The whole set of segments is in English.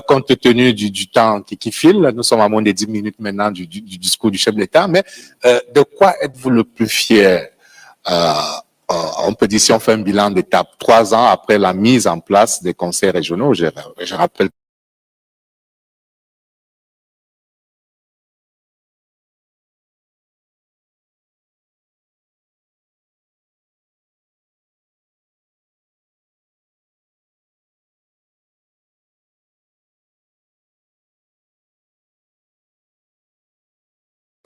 Compte tenu du temps qui file, nous sommes à moins de 10 minutes maintenant du discours du chef de l'État, mais de quoi êtes-vous le plus fier? On peut dire, si on fait un bilan d'étape 3 ans après la mise en place des conseils régionaux, je rappelle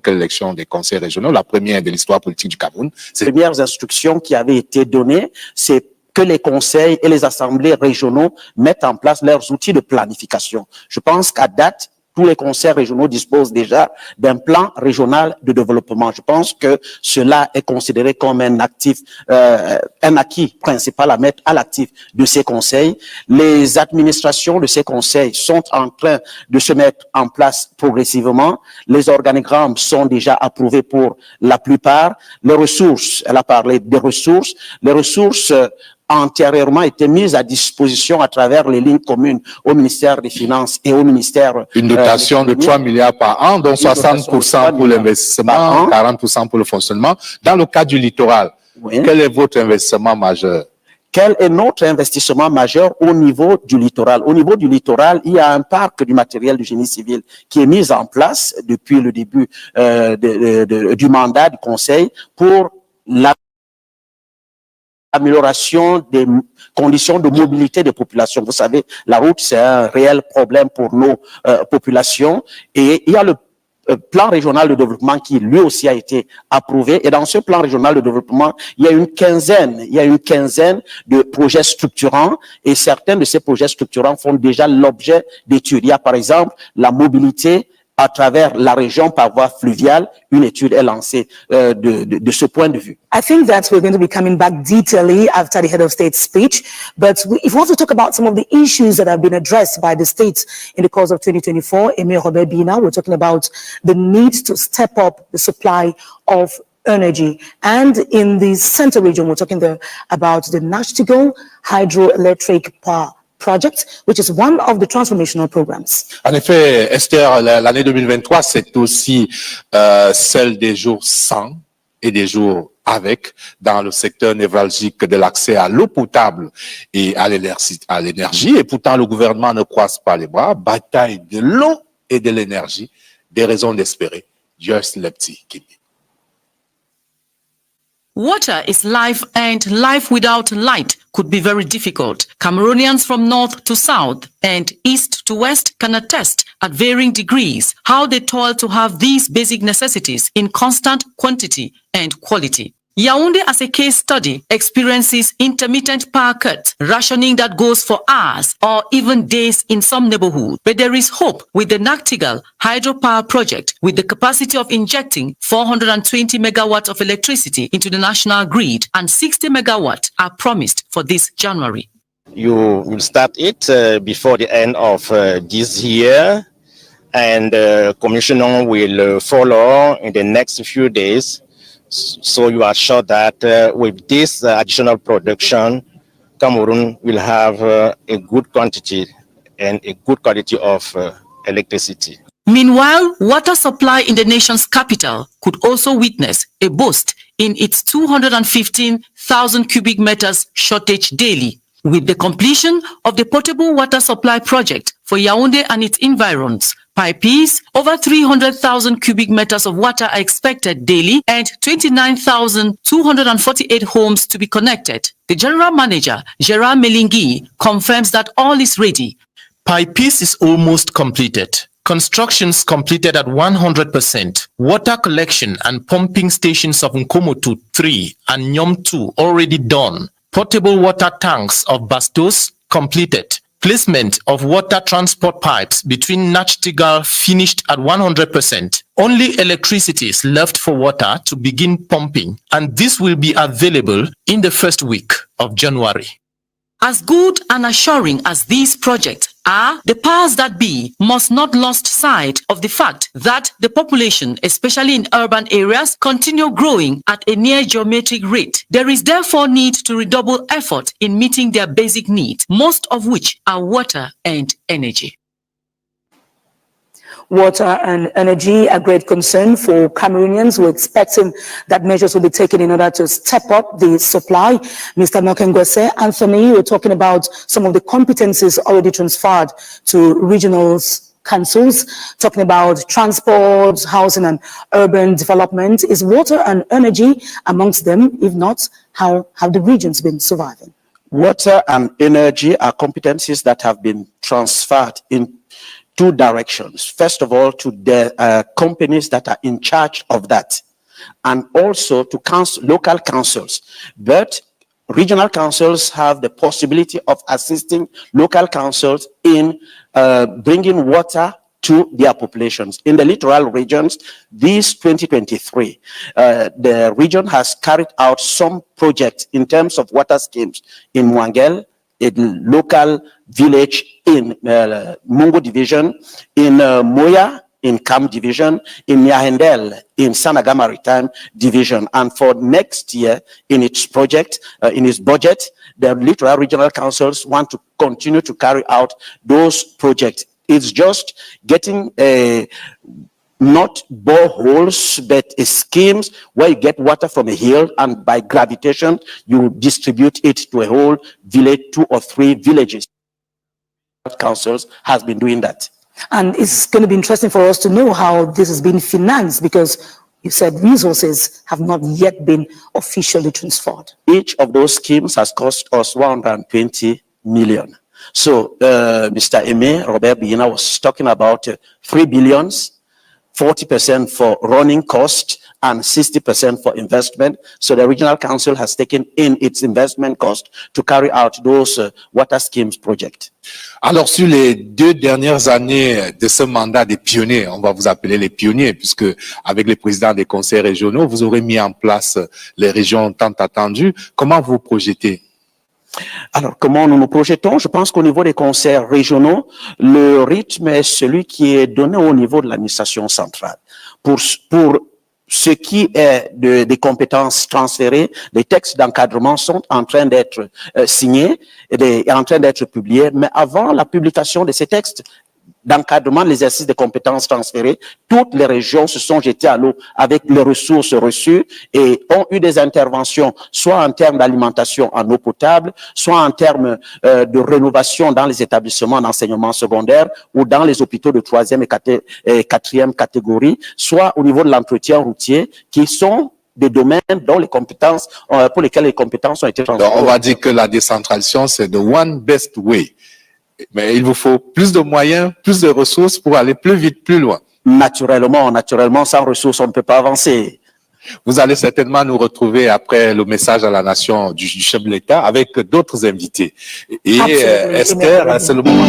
l'élection des conseils régionaux, la première de l'histoire politique du Cameroun. Les premières instructions qui avaient été données, c'est que les conseils et les assemblées régionaux mettent en place leurs outils de planification. Je pense qu'à date, tous les conseils régionaux disposent déjà d'un plan régional de développement. Je pense que cela est considéré comme un actif, un acquis principal à mettre à l'actif de ces conseils. Les administrations de ces conseils sont en train de se mettre en place progressivement. Les organigrammes sont déjà approuvés pour la plupart. Les ressources, elle a parlé des ressources. Les ressources antérieurement été mises à disposition à travers les lignes communes au ministère des Finances et au ministère... Une dotation de 3 milliards par an, dont 60% pour l'investissement, 40% pour le fonctionnement. Dans le cas du littoral, oui. Quel est votre investissement majeur? Quel est notre investissement majeur au niveau du littoral? Au niveau du littoral, il y a un parc du matériel du génie civil qui est mis en place depuis le début du mandat du Conseil pour l'amélioration des conditions de mobilité des populations. Vous savez, la route, c'est un réel problème pour nos populations. Et il y a le plan régional de développement qui lui aussi a été approuvé. Et dans ce plan régional de développement, il y a une quinzaine de projets structurants. Et certains de ces projets structurants font déjà l'objet d'études. Il y a par exemple la mobilité à travers la région par voie fluviale. Une étude est lancée de ce point de vue. I think that we're going to be coming back detailedly after the head of state speech. But if we want to talk about some of the issues that have been addressed by the states in the course of 2024, Emir Robert Bina, we're talking about the need to step up the supply of energy. And in the center region, we're talking about the Nachtigal hydroelectric power project, which is one of the transformational programs. En effet, Esther, l'année 2023, c'est aussi celle des jours sans et des jours avec dans le secteur névralgique de l'accès à l'eau potable et à l'énergie. Et pourtant, le gouvernement ne croise pas les bras, bataille de l'eau et de l'énergie, des raisons d'espérer. Just le petit qui dit. Water is life, and life without light could be very difficult. Cameroonians from north to south and east to west can attest at varying degrees how they toil to have these basic necessities in constant quantity and quality. Yaoundé, as a case study, experiences intermittent power cuts, rationing that goes for hours or even days in some neighborhoods. But there is hope with the Nachtigal hydropower project, with the capacity of injecting 420 megawatts of electricity into the national grid, and 60 megawatts are promised for this January. You will start it before the end of this year, and commissioning will follow in the next few days. So you are sure that with this additional production, Cameroon will have a good quantity and a good quality of electricity. Meanwhile, water supply in the nation's capital could also witness a boost in its 215,000 cubic meters shortage daily. With the completion of the potable water supply project for Yaoundé and its environs, Pipes, over 300,000 cubic meters of water are expected daily and 29,248 homes to be connected. The general manager, Gerard Melingui, confirms that all is ready. Pipes is almost completed. Constructions completed at 100%. Water collection and pumping stations of Nkomotu 3 and Nyom 2 already done. Portable water tanks of Bastos completed. Placement of water transport pipes between Nachtigal finished at 100%. Only electricity is left for water to begin pumping, and this will be available in the first week of January. As good and assuring as these projects The powers that be must not lose sight of the fact that the population, especially in urban areas, continue growing at a near geometric rate. There is therefore need to redouble effort in meeting their basic needs, most of which are water and energy. Water and energy, a great concern for Cameroonians. We're expecting that measures will be taken in order to step up the supply. Mr. Nokengwese, Anthony, we're talking about some of the competencies already transferred to regional councils, talking about transport, housing and urban development. Is water and energy amongst them? If not, how have the regions been surviving? Water and energy are competencies that have been transferred in two directions. First of all, to the companies that are in charge of that, and also to local councils. But regional councils have the possibility of assisting local councils in bringing water to their populations. In the littoral regions, this 2023, the region has carried out some projects in terms of water schemes in Mwangel, a local village in Mungo Division, in Moya, in Kam Division, in Nyahendel, in Sanaga Maritime Division. And for next year, in its project, in its budget, the littoral regional councils want to continue to carry out those projects. It's just getting not boreholes, but schemes where you get water from a hill, and by gravitation, you distribute it to a whole village, 2 or 3 villages. Councils has been doing that. And it's going to be interesting for us to know how this has been financed, because you said resources have not yet been officially transferred. Each of those schemes has cost us 120 million. So Mr. Robert Biya was talking about 3 billions, 40% for running cost and 60% for investment. So the regional council has taken in its investment cost to carry out those water schemes projects. Alors, sur les 2 dernières années de ce mandat des pionniers, on va vous appeler les pionniers, puisque avec les présidents des conseils régionaux, vous aurez mis en place les régions tant attendues. Comment vous projetez? Alors, comment nous nous projetons? Je pense qu'au niveau des conseils régionaux, le rythme est celui qui est donné au niveau de l'administration centrale. Pour ce qui est des compétences transférées, les textes d'encadrement sont en train d'être signés et en train d'être publiés. Mais avant la publication de ces textes d'encadrement de l'exercice des compétences transférées, toutes les régions se sont jetées à l'eau avec les ressources reçues et ont eu des interventions, soit en termes d'alimentation en eau potable, soit en termes de rénovation dans les établissements d'enseignement secondaire ou dans les hôpitaux de 3e et 4e catégorie, soit au niveau de l'entretien routier, qui sont des domaines dont les compétences, pour lesquels les compétences ont été transférées. On va dire que la décentralisation, c'est the one best way. Mais il vous faut plus de moyens, plus de ressources pour aller plus vite, plus loin. Naturellement, sans ressources, on ne peut pas avancer. Vous allez certainement nous retrouver après le message à la nation du chef de l'État avec d'autres invités. Et Esther, c'est le moment.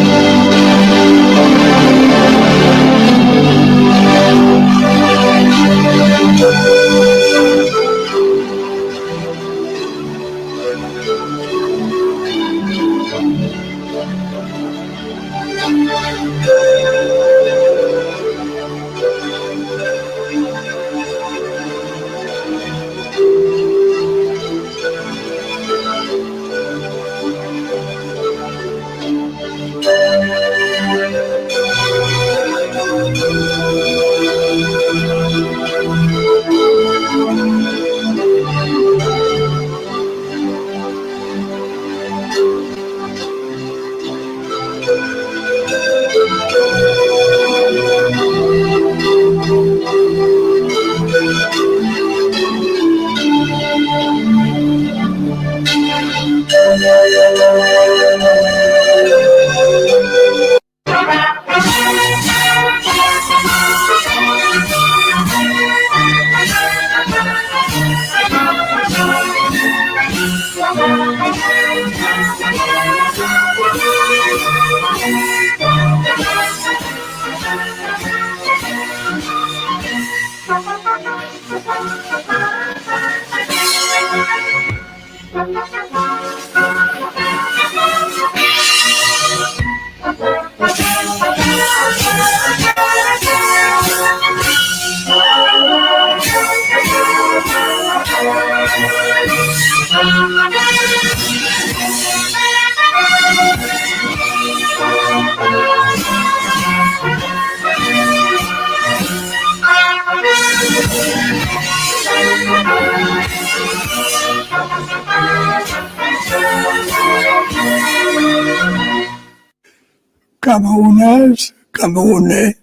Camerounaises, Camerounais,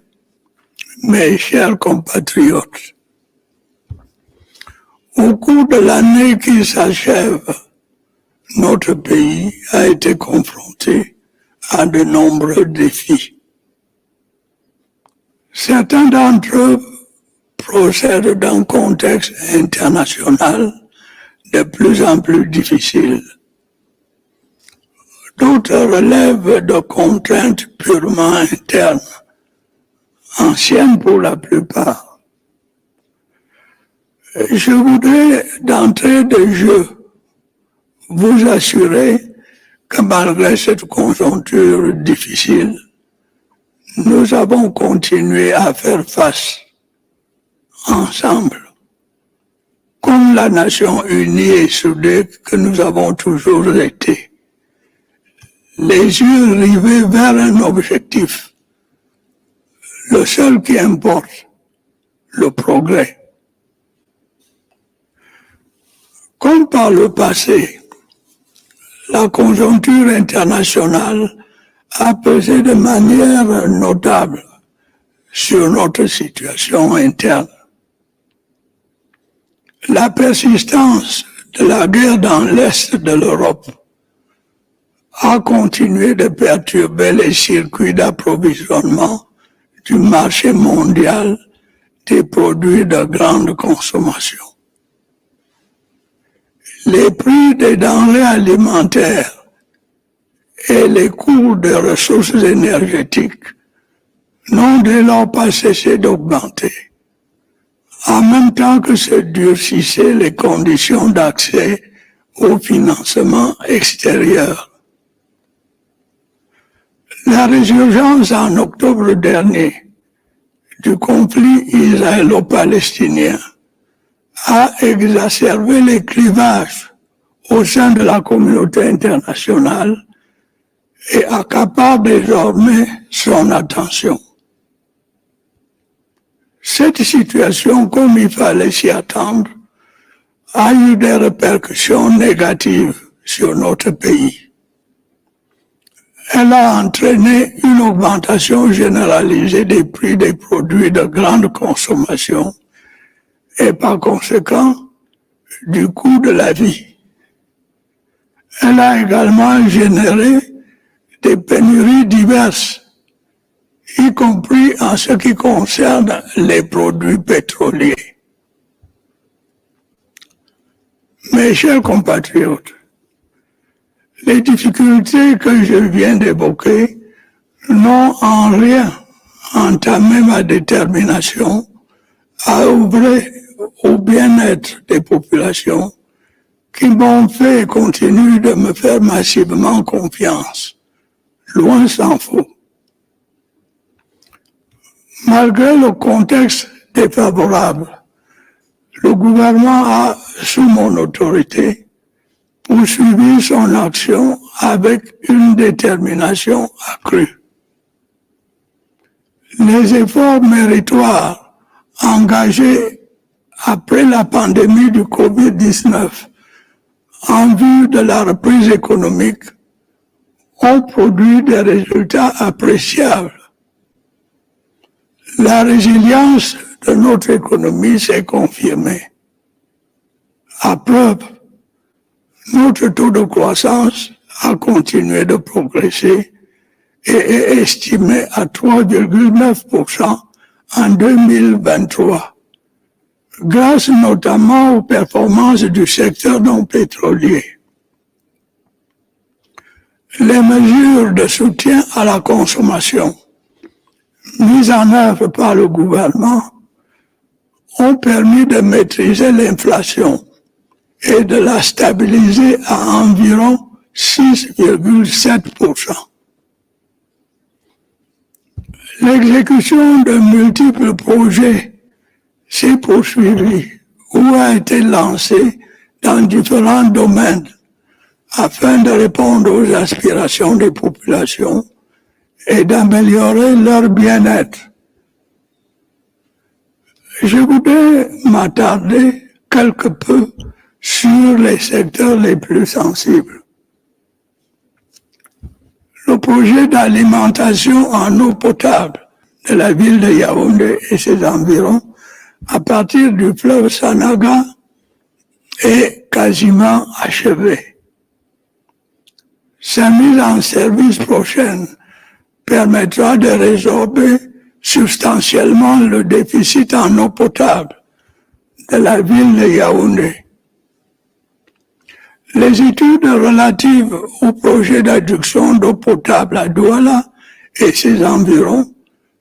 mes chers compatriotes, au cours de l'année qui s'achève, notre pays a été confronté à de nombreux défis. Certains d'entre eux procèdent d'un contexte international de plus en plus difficile. D'autres relèvent de contraintes purement internes, anciennes pour la plupart. Je voudrais d'entrée de jeu vous assurer que malgré cette conjoncture difficile, nous avons continué à faire face ensemble, comme la nation unie et soudée que nous avons toujours été, les yeux rivés vers un objectif, le seul qui importe, le progrès. Comme par le passé, la conjoncture internationale a pesé de manière notable sur notre situation interne. La persistance de la guerre dans l'Est de l'Europe a continué de perturber les circuits d'approvisionnement du marché mondial des produits de grande consommation. Les prix des denrées alimentaires et les coûts des ressources énergétiques n'ont dès lors pas cessé d'augmenter, en même temps que se durcissaient les conditions d'accès au financement extérieur. La résurgence en octobre dernier du conflit israélo-palestinien a exacerbé les clivages au sein de la communauté internationale et accapare désormais son attention. Cette situation, comme il fallait s'y attendre, a eu des répercussions négatives sur notre pays. Elle a entraîné une augmentation généralisée des prix des produits de grande consommation et par conséquent du coût de la vie. Elle a également généré des pénuries diverses, y compris en ce qui concerne les produits pétroliers. Mes chers compatriotes, les difficultés que je viens d'évoquer n'ont en rien entamé ma détermination à œuvrer au bien-être des populations qui m'ont fait et continuent de me faire massivement confiance, loin s'en faut. Malgré le contexte défavorable, le gouvernement a, sous mon autorité, poursuivi son action avec une détermination accrue. Les efforts méritoires engagés après la pandémie du Covid-19 en vue de la reprise économique ont produit des résultats appréciables. La résilience de notre économie s'est confirmée. À preuve, notre taux de croissance a continué de progresser et est estimé à 3,9% en 2023, grâce notamment aux performances du secteur non pétrolier. Les mesures de soutien à la consommation mises en œuvre par le gouvernement ont permis de maîtriser l'inflation et de la stabiliser à environ 6,7%. L'exécution de multiples projets s'est poursuivie ou a été lancée dans différents domaines afin de répondre aux aspirations des populations et d'améliorer leur bien-être. Je voudrais m'attarder quelque peu sur les secteurs les plus sensibles. Le projet d'alimentation en eau potable de la ville de Yaoundé et ses environs à partir du fleuve Sanaga est quasiment achevé. Sa mise en service prochaine permettra de résorber substantiellement le déficit en eau potable de la ville de Yaoundé. Les études relatives au projet d'adduction d'eau potable à Douala et ses environs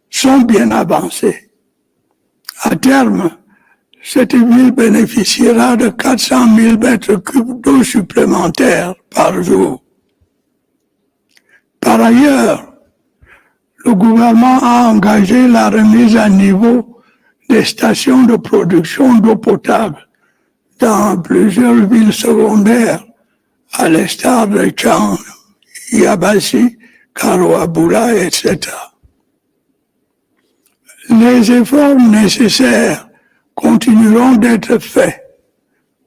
sont bien avancées. À terme, cette ville bénéficiera de 400 000 mètres cubes d'eau supplémentaires par jour. Par ailleurs, le gouvernement a engagé la remise à niveau des stations de production d'eau potable dans plusieurs villes secondaires, à l'instar de Tchang, Yabassi, Karoabula, etc. Les efforts nécessaires continueront d'être faits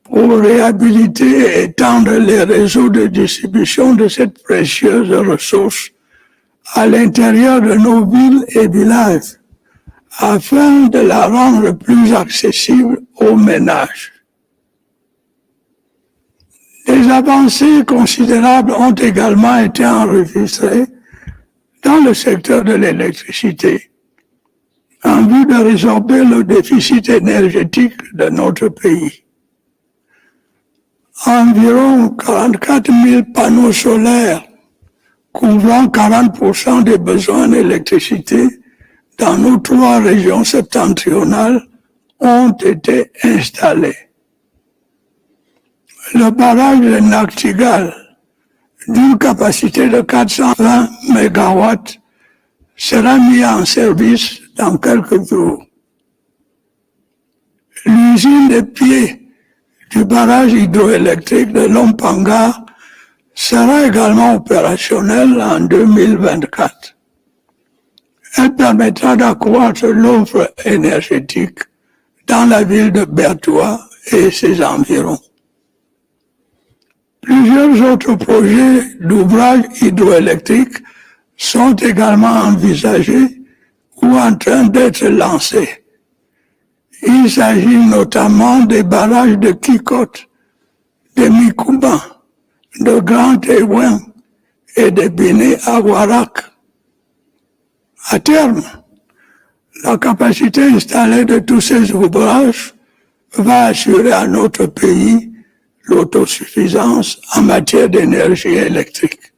pour réhabiliter et étendre les réseaux de distribution de cette précieuse ressource à l'intérieur de nos villes et villages, afin de la rendre plus accessible aux ménages. Des avancées considérables ont également été enregistrées dans le secteur de l'électricité, en vue de résorber le déficit énergétique de notre pays. Environ 44 000 panneaux solaires couvrant 40% des besoins d'électricité dans nos 3 régions septentrionales ont été installés. Le barrage de Naktigal, d'une capacité de 420 MW, sera mis en service dans quelques jours. L'usine de pieds du barrage hydroélectrique de Lompanga sera également opérationnelle en 2024. Elle permettra d'accroître l'offre énergétique dans la ville de Bertoua et ses environs. Plusieurs autres projets d'ouvrages hydroélectriques sont également envisagés ou en train d'être lancés. Il s'agit notamment des barrages de Kikot, de Mikouba, de Grand Téouin et de Béné à Warak. À terme, la capacité installée de tous ces ouvrages va assurer à notre pays l'autosuffisance en matière d'énergie électrique.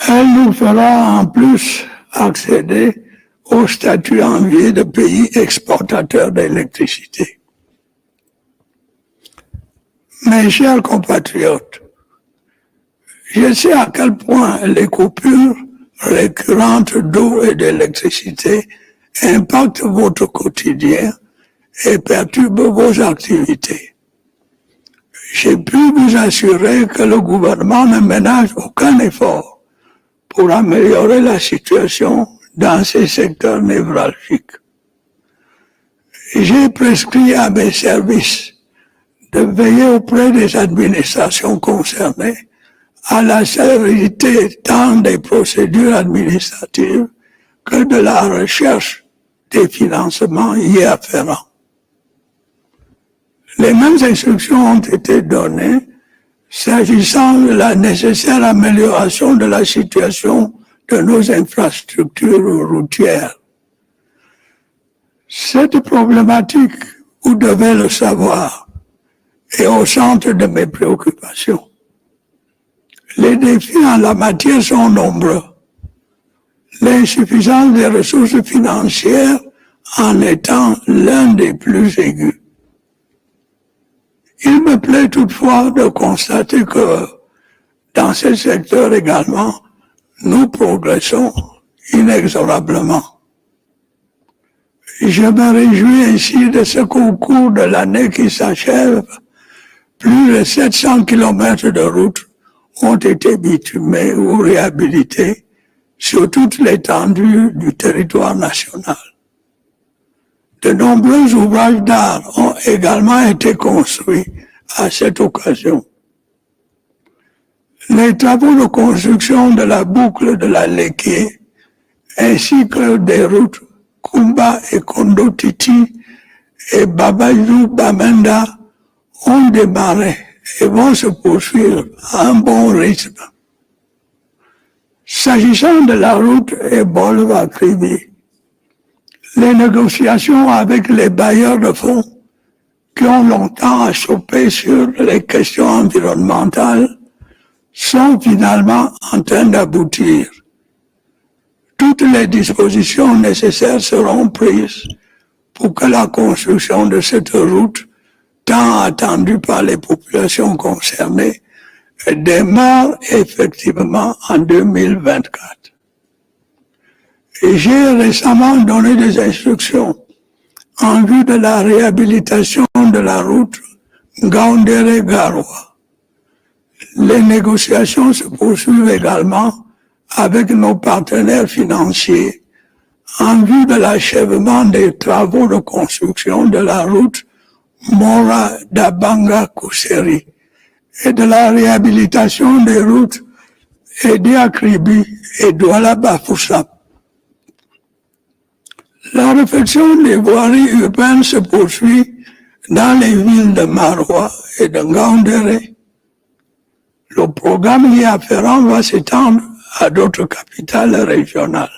Elle nous fera en plus accéder au statut envié de pays exportateurs d'électricité. Mes chers compatriotes, je sais à quel point les coupures récurrentes d'eau et d'électricité impactent votre quotidien et perturbent vos activités. J'ai pu vous assurer que le gouvernement ne ménage aucun effort pour améliorer la situation dans ces secteurs névralgiques. J'ai prescrit à mes services de veiller auprès des administrations concernées à la célérité tant des procédures administratives que de la recherche des financements y afférents. Les mêmes instructions ont été données s'agissant de la nécessaire amélioration de la situation de nos infrastructures routières. Cette problématique, vous devez le savoir, est au centre de mes préoccupations. Les défis en la matière sont nombreux. L'insuffisance des ressources financières en étant l'un des plus aigus. Il me plaît toutefois de constater que dans ce secteur également, nous progressons inexorablement. Je me réjouis ainsi de ce qu'au cours de l'année qui s'achève, plus de 700 kilomètres de routes ont été bitumés ou réhabilités sur toute l'étendue du territoire national. De nombreux ouvrages d'art ont également été construits à cette occasion. Les travaux de construction de la boucle de la Léquier, ainsi que des routes Kumba et Kondotiti et Babajou Bamenda ont démarré et vont se poursuivre à un bon rythme. S'agissant de la route Ebola-Kribi, les négociations avec les bailleurs de fonds qui ont longtemps achoppé sur les questions environnementales sont finalement en train d'aboutir. Toutes les dispositions nécessaires seront prises pour que la construction de cette route, tant attendue par les populations concernées, démarre effectivement en 2024. Et j'ai récemment donné des instructions en vue de la réhabilitation de la route Gaoundéré-Garoua. Les négociations se poursuivent également avec nos partenaires financiers en vue de l'achèvement des travaux de construction de la route Mora-Dabanga-Kousseri et de la réhabilitation des routes Edi-Akribi et Douala-Bafoussap. La réflexion des voiries urbaines se poursuit dans les villes de Maroua et de Ngaoundéré. Le programme y afférent va s'étendre à d'autres capitales régionales.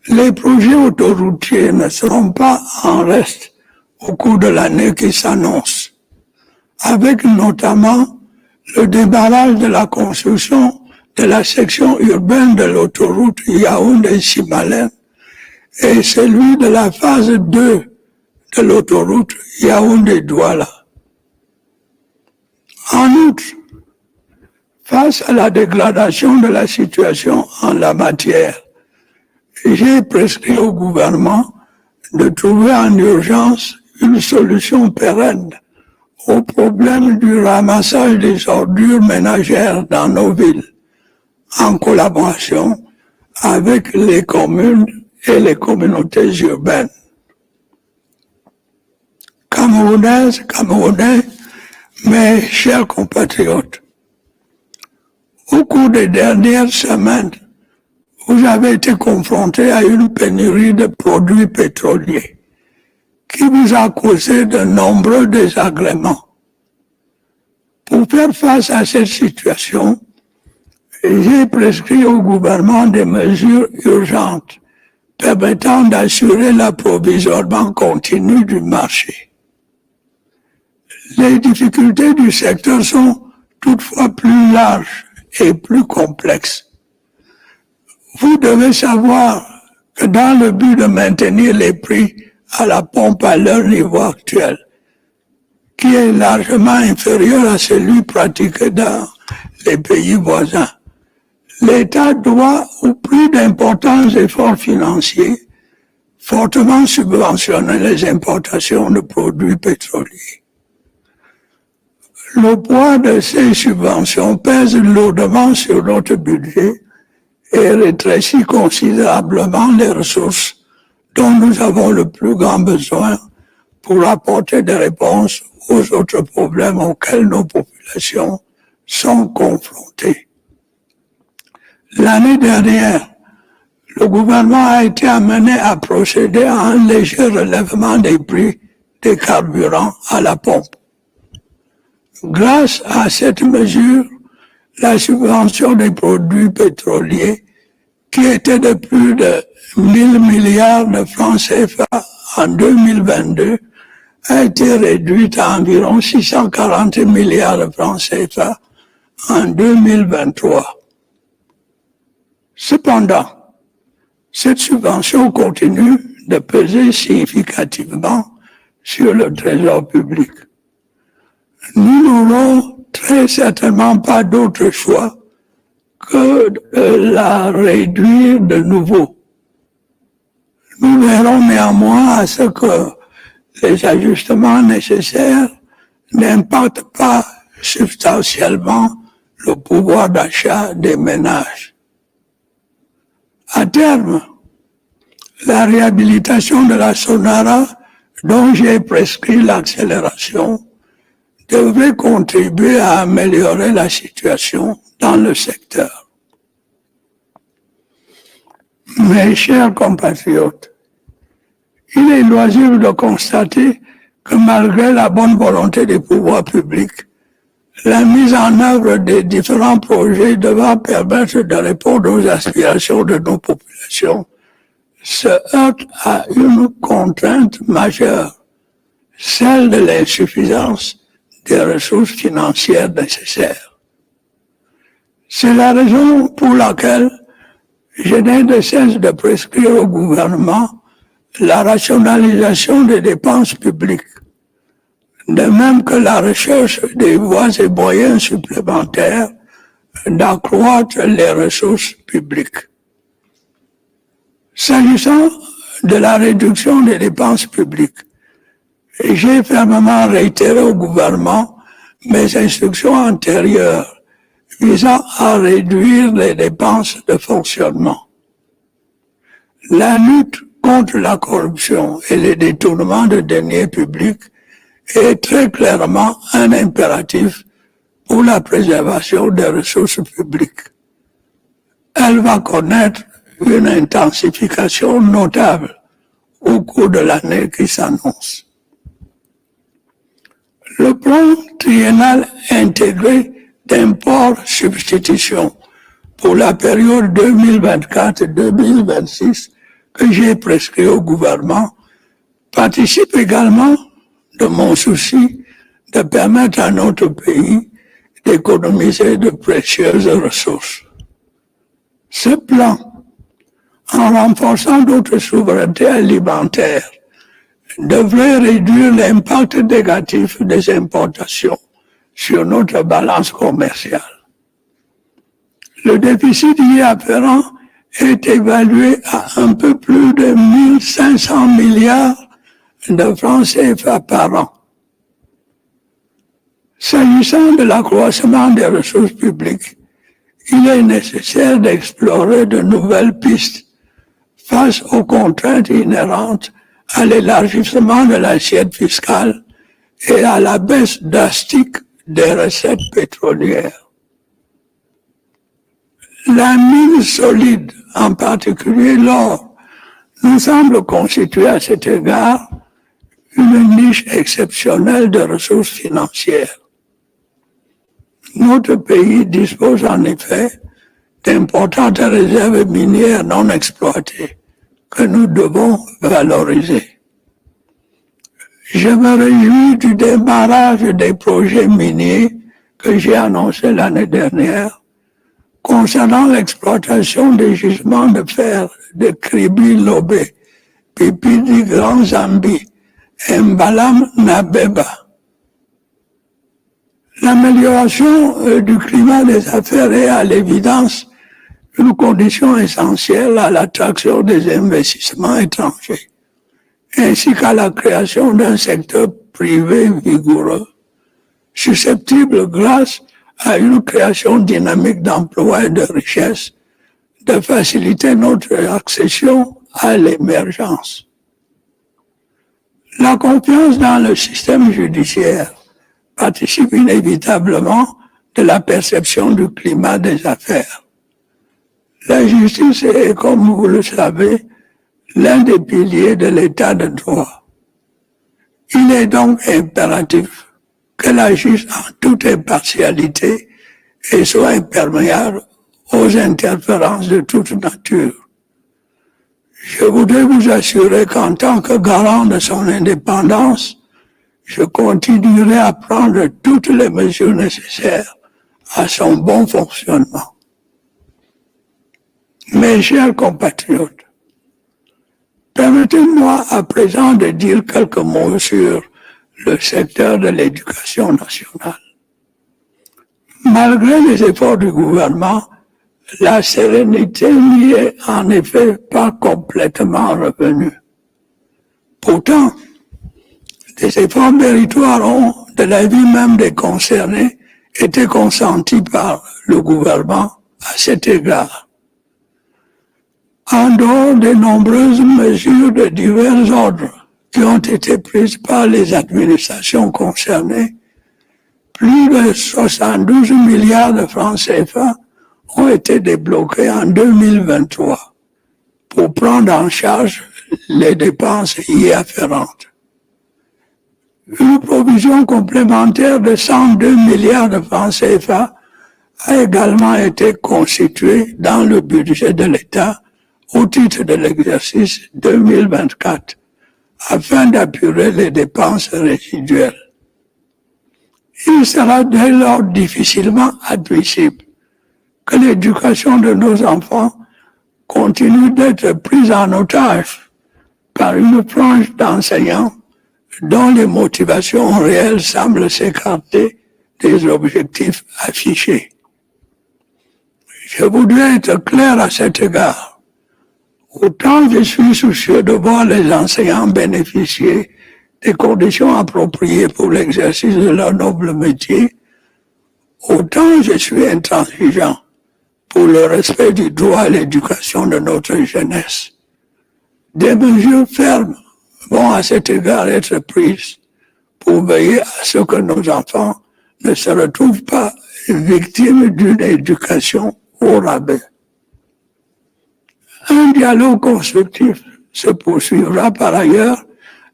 Les projets autoroutiers ne seront pas en reste au cours de l'année qui s'annonce, avec notamment le démarrage de la construction de la section urbaine de l'autoroute Yaoundé-Simalène et celui de la phase 2 de l'autoroute Yaoundé-Douala. En outre, face à la dégradation de la situation en la matière, j'ai prescrit au gouvernement de trouver en urgence une solution pérenne au problème du ramassage des ordures ménagères dans nos villes, en collaboration avec les communes et les communautés urbaines. Camerounaises, Camerounais, mes chers compatriotes, au cours des dernières semaines, vous avez été confrontés à une pénurie de produits pétroliers qui vous a causé de nombreux désagréments. Pour faire face à cette situation, j'ai prescrit au gouvernement des mesures urgentes permettant d'assurer l'approvisionnement continu du marché. Les difficultés du secteur sont toutefois plus larges et plus complexes. Vous devez savoir que dans le but de maintenir les prix à la pompe à leur niveau actuel, qui est largement inférieur à celui pratiqué dans les pays voisins, l'État doit, au prix d'importants efforts financiers, fortement subventionner les importations de produits pétroliers. Le poids de ces subventions pèse lourdement sur notre budget et rétrécit considérablement les ressources dont nous avons le plus grand besoin pour apporter des réponses aux autres problèmes auxquels nos populations sont confrontées. L'année dernière, le gouvernement a été amené à procéder à un léger relèvement des prix des carburants à la pompe. Grâce à cette mesure, la subvention des produits pétroliers, qui était de plus de 1000 milliards de francs CFA en 2022, a été réduite à environ 640 milliards de francs CFA en 2023. Cependant, cette subvention continue de peser significativement sur le trésor public. Nous n'aurons très certainement pas d'autre choix que de la réduire de nouveau. Nous verrons néanmoins à ce que les ajustements nécessaires n'impactent pas substantiellement le pouvoir d'achat des ménages. À terme, la réhabilitation de la Sonara, dont j'ai prescrit l'accélération, devrait contribuer à améliorer la situation dans le secteur. Mes chers compatriotes, il est loisible de constater que malgré la bonne volonté des pouvoirs publics, la mise en œuvre des différents projets devant permettre de répondre aux aspirations de nos populations se heurte à une contrainte majeure, celle de l'insuffisance des ressources financières nécessaires. C'est la raison pour laquelle je n'ai de cesse de prescrire au gouvernement la rationalisation des dépenses publiques, de même que la recherche des voies et moyens supplémentaires d'accroître les ressources publiques. S'agissant de la réduction des dépenses publiques, j'ai fermement réitéré au gouvernement mes instructions antérieures visant à réduire les dépenses de fonctionnement. La lutte contre la corruption et les détournements de deniers publics est très clairement un impératif pour la préservation des ressources publiques. Elle va connaître une intensification notable au cours de l'année qui s'annonce. Le plan triennal intégré d'import-substitution pour la période 2024-2026 que j'ai prescrit au gouvernement participe également de mon souci de permettre à notre pays d'économiser de précieuses ressources. Ce plan, en renforçant notre souveraineté alimentaire, devrait réduire l'impact négatif des importations sur notre balance commerciale. Le déficit y afférent est évalué à un peu plus de 1500 milliards de francs CFA par an. S'agissant de l'accroissement des ressources publiques, il est nécessaire d'explorer de nouvelles pistes face aux contraintes inhérentes à l'élargissement de l'assiette fiscale et à la baisse drastique des recettes pétrolières. La mine solide, en particulier l'or, nous semble constituer à cet égard une niche exceptionnelle de ressources financières. Notre pays dispose en effet d'importantes réserves minières non exploitées que nous devons valoriser. Je me réjouis du démarrage des projets miniers que j'ai annoncé l'année dernière concernant l'exploitation des gisements de fer de Kribi-Lobé, Pipidi Grand Zambi et Mbalam Nabeba. L'amélioration du climat des affaires est à l'évidence une condition essentielle à l'attraction des investissements étrangers, ainsi qu'à la création d'un secteur privé vigoureux, susceptible grâce à une création dynamique d'emplois et de richesses, de faciliter notre accession à l'émergence. La confiance dans le système judiciaire participe inévitablement de la perception du climat des affaires. La justice est, comme vous le savez, l'un des piliers de l'état de droit. Il est donc impératif qu'elle agisse en toute impartialité et soit imperméable aux interférences de toute nature. Je voudrais vous assurer qu'en tant que garant de son indépendance, je continuerai à prendre toutes les mesures nécessaires à son bon fonctionnement. Mes chers compatriotes, permettez-moi à présent de dire quelques mots sur le secteur de l'éducation nationale. Malgré les efforts du gouvernement, la sérénité n'y est en effet pas complètement revenue. Pourtant, des efforts méritoires ont, de la vie même des concernés, été consentis par le gouvernement à cet égard. En dehors des nombreuses mesures de divers ordres qui ont été prises par les administrations concernées, plus de 72 milliards de francs CFA ont été débloqués en 2023 pour prendre en charge les dépenses y afférentes. Une provision complémentaire de 102 milliards de francs CFA a également été constituée dans le budget de l'État au titre de l'exercice 2024 afin d'apurer les dépenses résiduelles. Il sera dès lors difficilement admissible que l'éducation de nos enfants continue d'être prise en otage par une frange d'enseignants dont les motivations réelles semblent s'écarter des objectifs affichés. Je voudrais être clair à cet égard. Autant je suis soucieux de voir les enseignants bénéficier des conditions appropriées pour l'exercice de leur noble métier, autant je suis intransigeant pour le respect du droit à l'éducation de notre jeunesse. Des mesures fermes vont à cet égard être prises pour veiller à ce que nos enfants ne se retrouvent pas victimes d'une éducation au rabais. Un dialogue constructif se poursuivra par ailleurs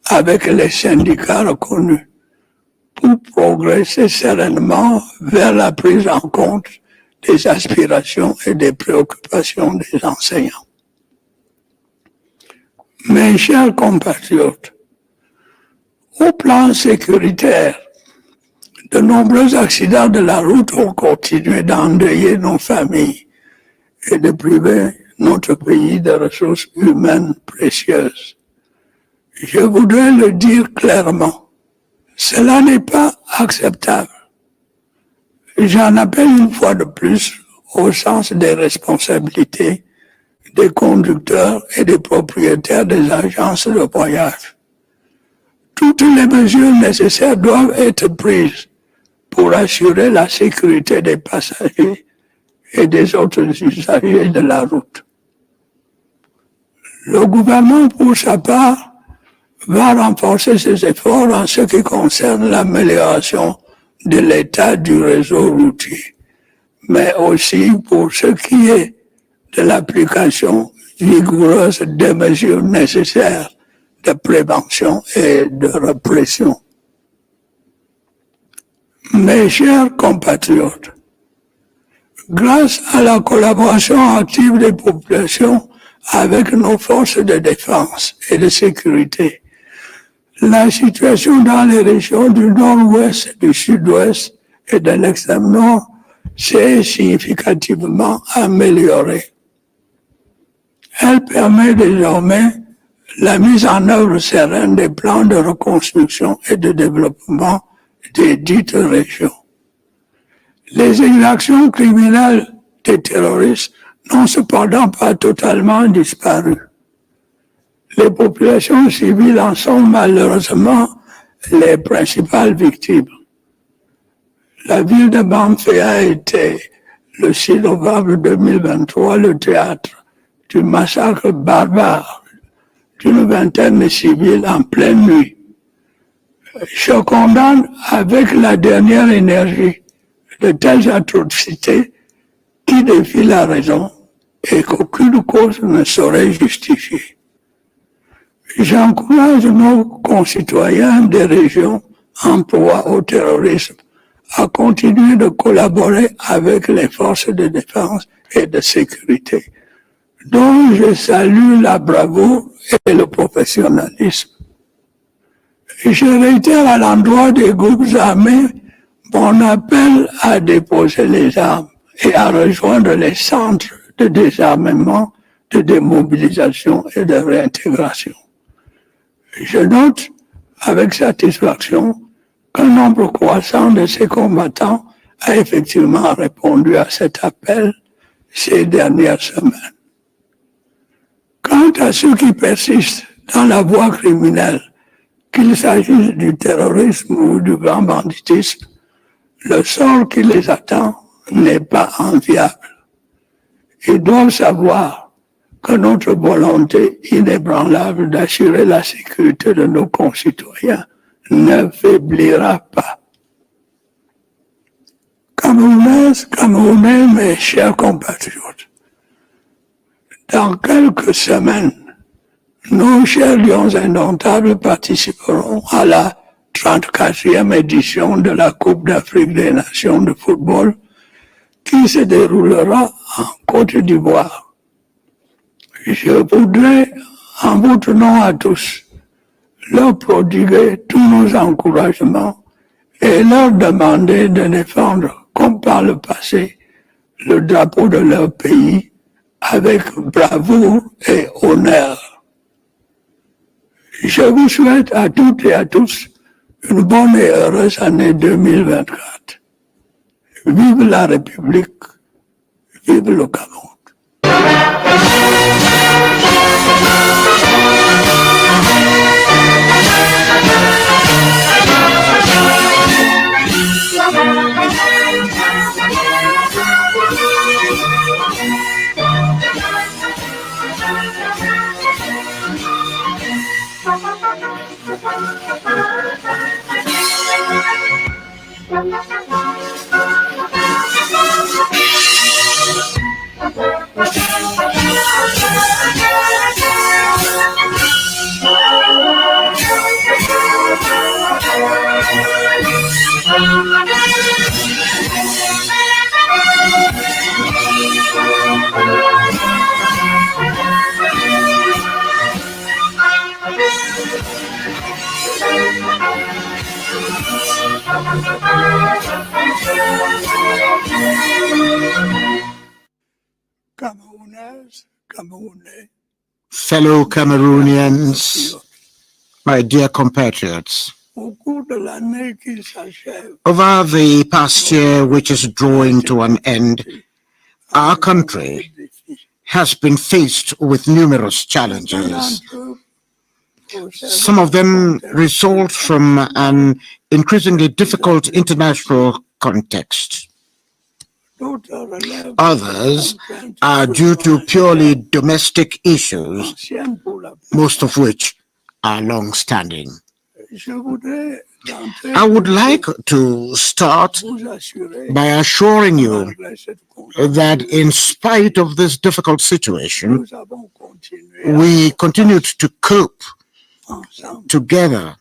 avec les syndicats reconnus pour progresser sereinement vers la prise en compte des aspirations et des préoccupations des enseignants. Mes chers compatriotes, au plan sécuritaire, de nombreux accidents de la route ont continué d'endeuiller nos familles et de priver notre pays de ressources humaines précieuses. Je voudrais le dire clairement, cela n'est pas acceptable. J'en appelle une fois de plus au sens des responsabilités des conducteurs et des propriétaires des agences de voyage. Toutes les mesures nécessaires doivent être prises pour assurer la sécurité des passagers et des autres usagers de la route. Le gouvernement, pour sa part, va renforcer ses efforts en ce qui concerne l'amélioration de l'état du réseau routier, mais aussi pour ce qui est de l'application vigoureuse des mesures nécessaires de prévention et de répression. Mes chers compatriotes, grâce à la collaboration active des populations avec nos forces de défense et de sécurité, la situation dans les régions du nord-ouest, du sud-ouest et de l'extrême nord s'est significativement améliorée. Elle permet désormais la mise en œuvre sereine des plans de reconstruction et de développement des dites régions. Les exactions criminelles des terroristes n'ont cependant pas totalement disparu. Les populations civiles en sont malheureusement les principales victimes. La ville de Bamfé a été, le 6 novembre 2023, le théâtre du massacre barbare d'une vingtaine de civils en pleine nuit. Je condamne avec la dernière énergie de telles atrocités qui défient la raison et qu'aucune cause ne saurait justifier. J'encourage nos concitoyens des régions en proie au terrorisme à continuer de collaborer avec les forces de défense et de sécurité, dont je salue la bravoure et le professionnalisme. Je réitère à l'endroit des groupes armés mon appel à déposer les armes et à rejoindre les centres de désarmement, de démobilisation et de réintégration. Je note avec satisfaction qu'un nombre croissant de ces combattants a effectivement répondu à cet appel, ces dernières semaines. Quant à ceux qui persistent dans la voie criminelle, qu'il s'agisse du terrorisme ou du grand banditisme, le sort qui les attend n'est pas enviable. Ils doivent savoir que notre volonté inébranlable d'assurer la sécurité de nos concitoyens ne faiblira pas. Camerounaises, Camerounais, mes chers compatriotes, dans quelques semaines, nos chers lions indomptables participeront à la 34e édition de la Coupe d'Afrique des Nations de football qui se déroulera en Côte d'Ivoire. Je voudrais, en votre nom à tous, leur prodiguer tous nos encouragements et leur demander de défendre, comme par le passé, le drapeau de leur pays avec bravoure et honneur. Je vous souhaite à toutes et à tous une bonne et heureuse année 2024. Vive la République, vive le Cameroun. Camerounaises, Camerounais, Fellow Cameroonians, my dear compatriots, au cours de l'année qui s'achève, over the past year which is drawing to an end, our country has been faced with numerous challenges. Some of them result from an increasingly difficult international context. Others are due to purely domestic issues, most of which are long-standing. I would like to start by assuring you that in spite of this difficult situation, we continued to cope together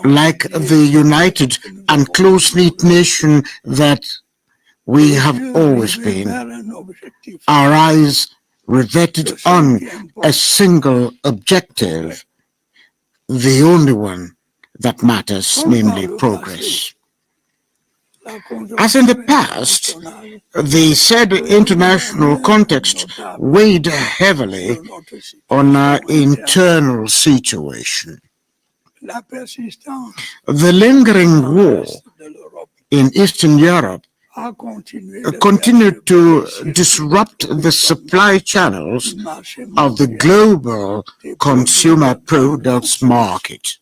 like the united and close-knit nation that we have always been. Our eyes riveted on a single objective, the only one that matters, namely progress. As in the past, the said international context weighed heavily on our internal situation. The lingering war in Eastern Europe continued to disrupt the supply channels of the global consumer products market.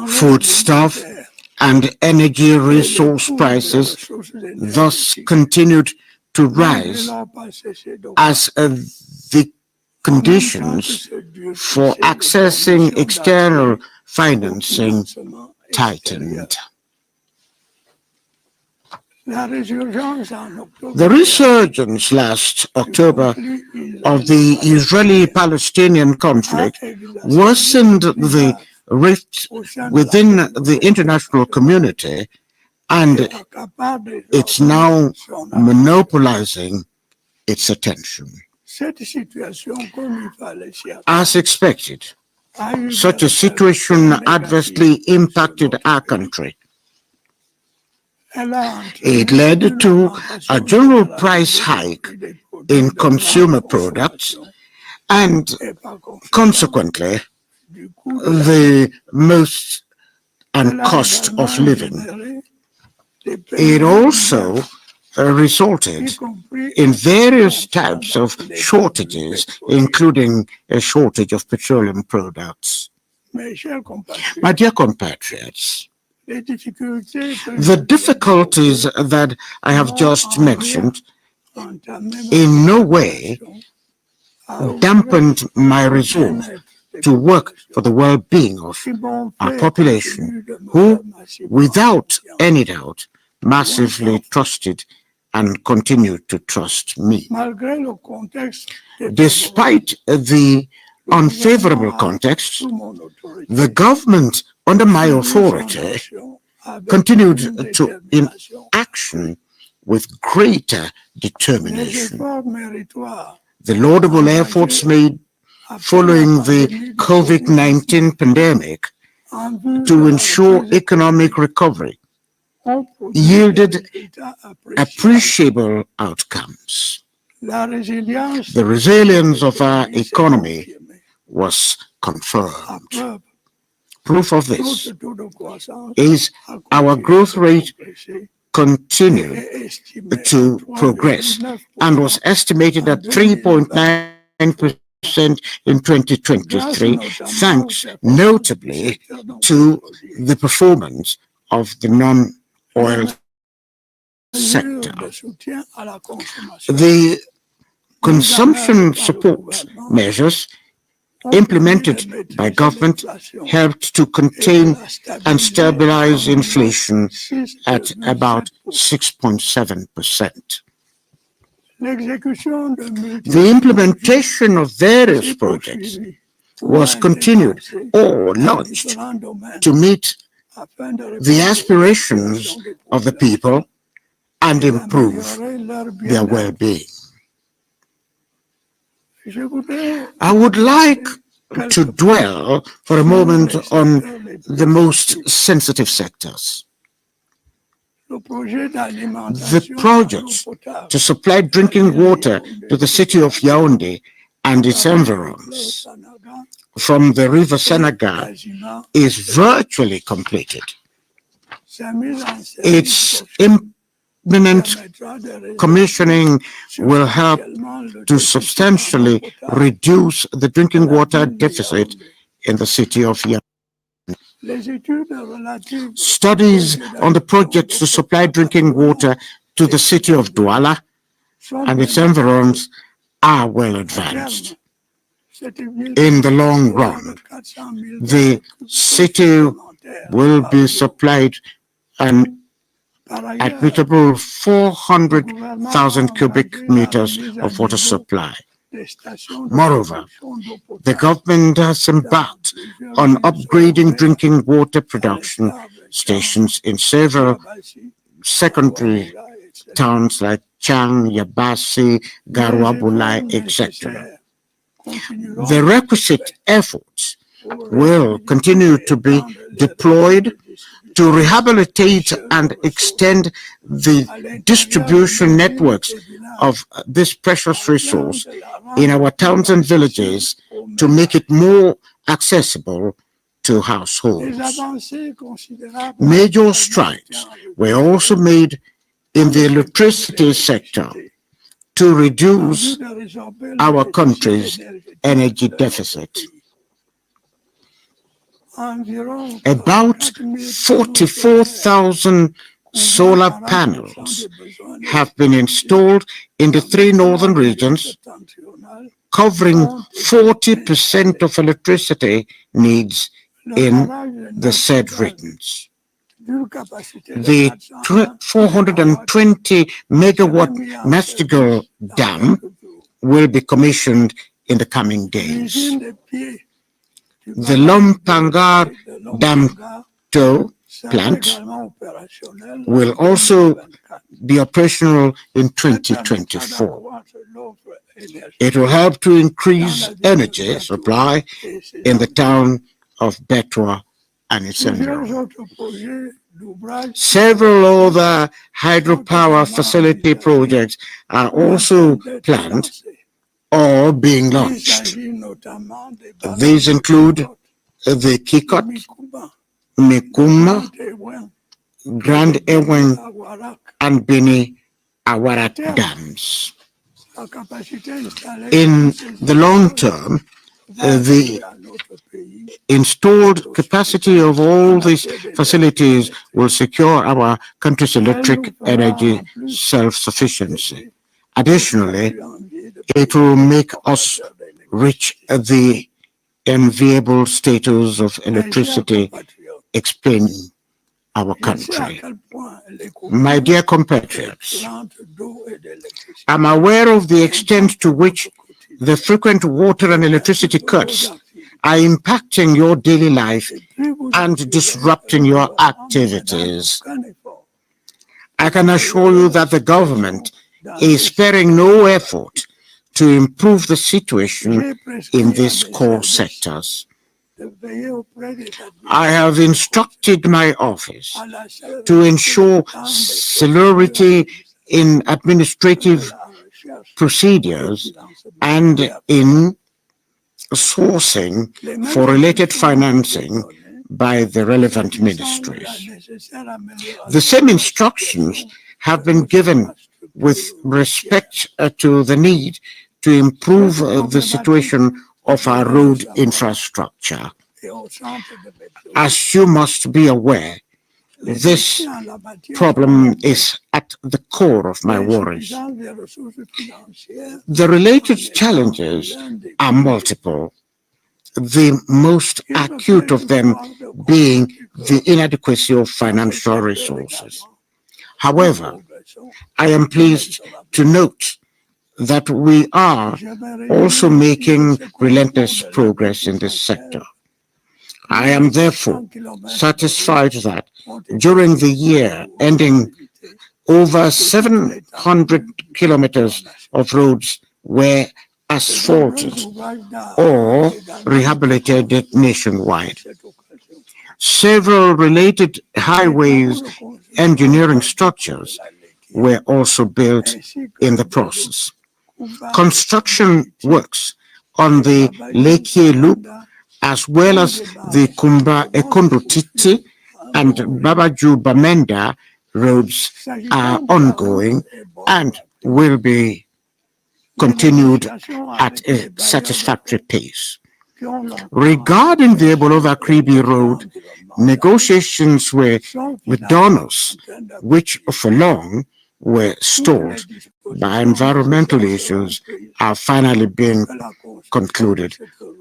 Foodstuff and energy resource prices thus continued to rise as the conditions for accessing external financing tightened. The resurgence last October of the Israeli-Palestinian conflict worsened the rift within the international community, and it's now monopolizing its attention. As expected, such a situation adversely impacted our country. It led to a general price hike in consumer products and, consequently, the most and cost of living. It also resulted in various types of shortages, including a shortage of petroleum products. My dear compatriots, the difficulties that I have just mentioned in no way dampened my resolve to work for the well-being of our population, who, without any doubt, massively trusted and continue to trust me. Despite the unfavorable context, the government under my authority continued to in action with greater determination. The laudable efforts made following the COVID-19 pandemic to ensure economic recovery yielded appreciable outcomes. The resilience of our economy was confirmed. Proof of this is our growth rate continued to progress and was estimated at 3.9% in 2023, thanks notably to the performance of the non-oil sector. The consumption support measures implemented by government helped to contain and stabilize inflation at about 6.7%. The implementation of various projects was continued or launched to meet the aspirations of the people and improve their well-being. I would like to dwell for a moment on the most sensitive sectors. The project to supply drinking water to the city of Yaoundé and its environs from the river Senegal is virtually completed. Its imminent commissioning will help to substantially reduce the drinking water deficit in the city of Yaoundé. Studies on the project to supply drinking water to the city of Douala and its environs are well advanced. In the long run, the city will be supplied an admittable 400,000 cubic meters of water supply. Moreover, the government has embarked on upgrading drinking water production stations in several secondary towns like Chang, Yabasi, Garouabulai, etc. The requisite efforts will continue to be deployed to rehabilitate and extend the distribution networks of this precious resource in our towns and villages to make it more accessible to households. Major strides were also made in the electricity sector to reduce our country's energy deficit. About 44,000 solar panels have been installed in the 3 northern regions, covering 40% of electricity needs in the said regions. The 420 megawatt Mastigal Dam will be commissioned in the coming days. The Lompangar Dam 2 plant will also be operational in 2024. It will help to increase energy supply in the town of Betwa and its environs. Several other hydropower facility projects are also planned or being launched. These include the Kikot, Mikuma, Grand Ewing and Bini Awarat dams. In the long term, the installed capacity of all these facilities will secure our country's electric energy self-sufficiency. Additionally, it will make us reach the enviable status of electricity explaining our country. My dear compatriots, I'm aware of the extent to which the frequent water and electricity cuts are impacting your daily life and disrupting your activities. I can assure you that the government is sparing no effort to improve the situation in these core sectors. I have instructed my office to ensure celerity in administrative procedures and in sourcing for related financing by the relevant ministries. The same instructions have been given with respect to the need to improve the situation of our road infrastructure. As you must be aware, this problem is at the core of my worries. The related challenges are multiple, the most acute of them being the inadequacy of financial resources. However, I am pleased to note that we are also making relentless progress in this sector. I am therefore satisfied that during the year ending, over 700 kilometers of roads were asphalted or rehabilitated nationwide. Several related highways engineering structures were also built in the process. Construction works on the Lekkie Loop, as well as the Kumba Ekondotiti and Babaju Bamenda roads are ongoing and will be continued at a satisfactory pace. Regarding the Ebolova-Kribi Road, negotiations with donors, which for long were stalled by environmental issues, are finally being concluded.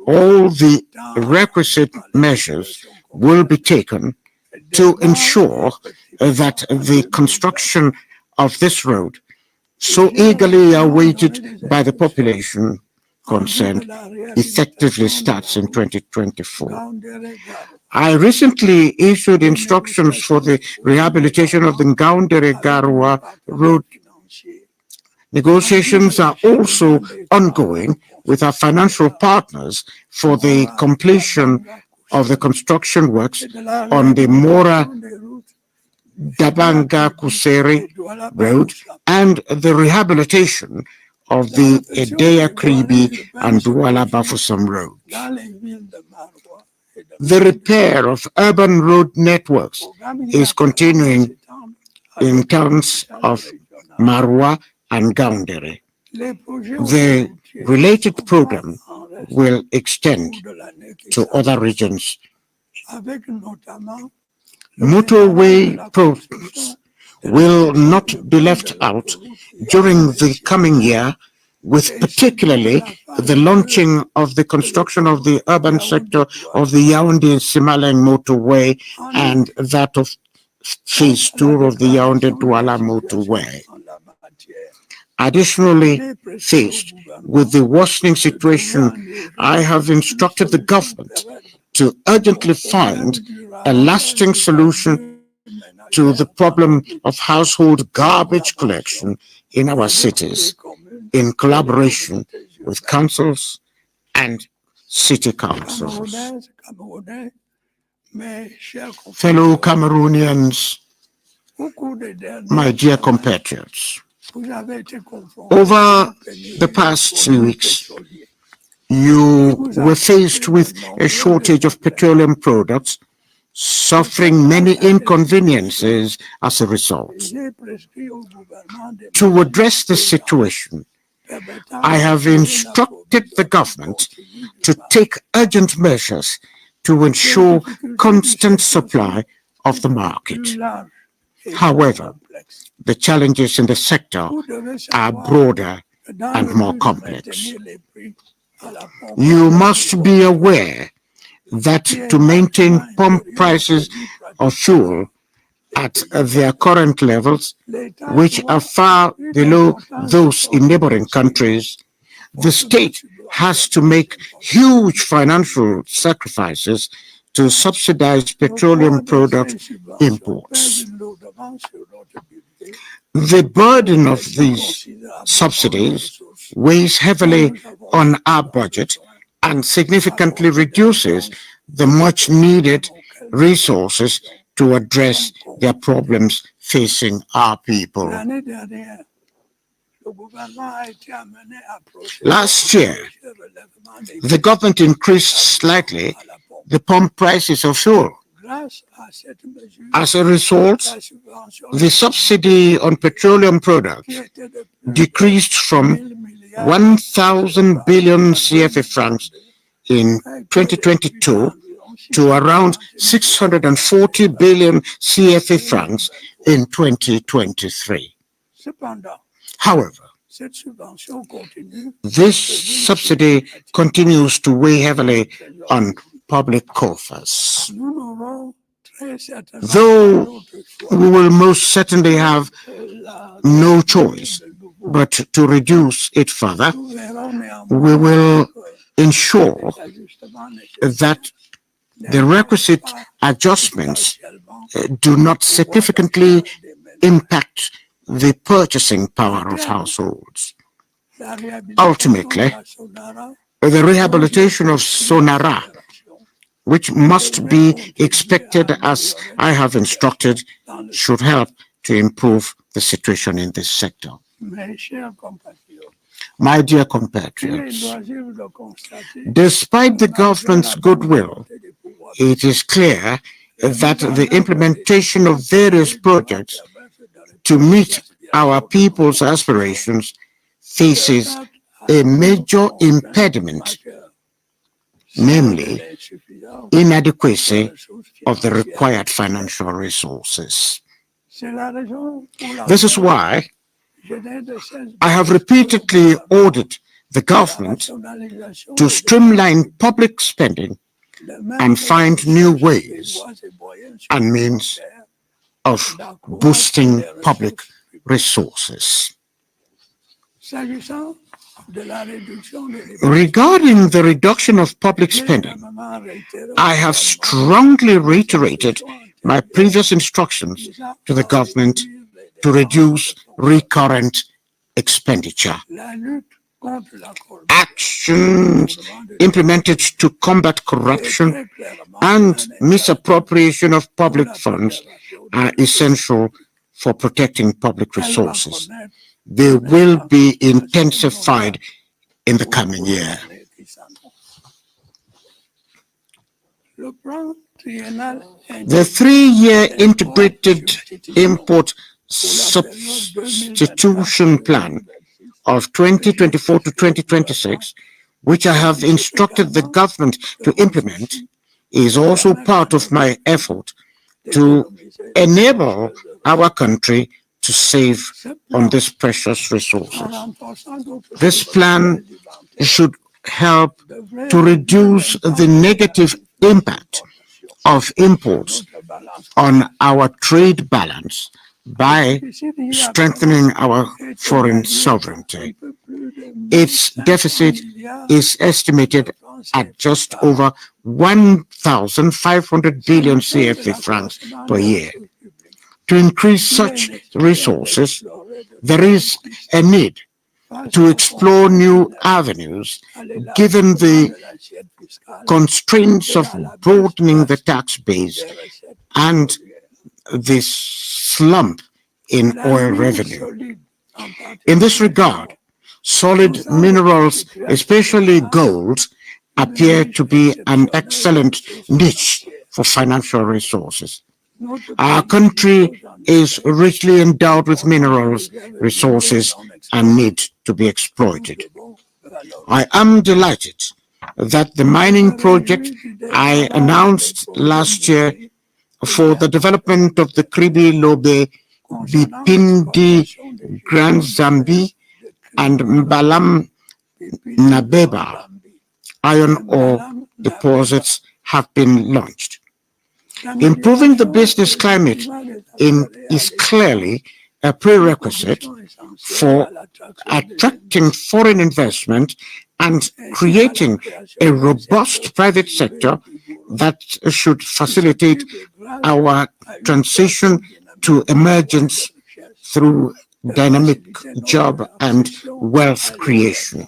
All the requisite measures will be taken to ensure that the construction of this road, so eagerly awaited by the population concerned, effectively starts in 2024. I recently issued instructions for the rehabilitation of the Ngaoundéré-Garoua road. Negotiations are also ongoing with our financial partners for the completion of the construction works on the Mora Dabanga Kuseri Road and the rehabilitation of the Edeya Kribi and Douala Bafoussam roads. The repair of urban road networks is continuing in towns of Marwa and Ngaoundéré. The related program will extend to other regions. Motorway projects will not be left out during the coming year, with particularly the launching of the construction of the urban sector of the Yaoundé-Simaleng motorway and that of phase 2 of the Yaoundé-Douala motorway. Additionally, faced with the worsening situation, I have instructed the government to urgently find a lasting solution to the problem of household garbage collection in our cities, in collaboration with councils and city councils. Fellow Cameroonians, my dear compatriots, over the past 2 weeks, you were faced with a shortage of petroleum products suffering many inconveniences as a result. To address the situation, I have instructed the government to take urgent measures to ensure constant supply of the market. However, the challenges in the sector are broader and more complex. You must be aware that to maintain pump prices of fuel at their current levels, which are far below those in neighboring countries, the state has to make huge financial sacrifices to subsidize petroleum product imports. The burden of these subsidies weighs heavily on our budget and significantly reduces the much needed resources to address the problems facing our people. Last year, the government increased slightly the pump prices of fuel. As a result, the subsidy on petroleum products decreased from 1,000 billion CFA francs in 2022 to around 640 billion CFA francs in 2023. However, this subsidy continues to weigh heavily on public coffers. Though we will most certainly have no choice but to reduce it further, we will ensure that the requisite adjustments do not significantly impact the purchasing power of households. Ultimately, the rehabilitation of Sonara, which must be expected as I have instructed, should help to improve the situation in this sector. My dear compatriots, despite the government's goodwill, it is clear that the implementation of various projects to meet our people's aspirations faces a major impediment, namely inadequacy of the required financial resources. This is why I have repeatedly ordered the government to streamline public spending and find new ways and means of boosting public resources. Regarding the reduction of public spending, I have strongly reiterated my previous instructions to the government to reduce recurrent expenditure. Actions implemented to combat corruption and misappropriation of public funds are essential for protecting public resources. They will be intensified in the coming year. The three-year integrated import substitution plan of 2024 to 2026, which I have instructed the government to implement, is also part of my effort to enable our country to save on these precious resources. This plan should help to reduce the negative impact of imports on our trade balance by strengthening our foreign sovereignty. Its deficit is estimated at just over 1,500 billion CFA francs per year. To increase such resources, there is a need to explore new avenues, given the constraints of broadening the tax base and the slump in oil revenue. In this regard, solid minerals, especially gold, appear to be an excellent niche for financial resources. Our country is richly endowed with minerals, resources, and need to be exploited. I am delighted that the mining project I announced last year for the development of the Kribi Lobe, Bipindi, Grand Zambi, and Mbalam Nabeba iron ore deposits have been launched. Improving the business climate is clearly a prerequisite for attracting foreign investment and creating a robust private sector that should facilitate our transition to emergence through dynamic job and wealth creation.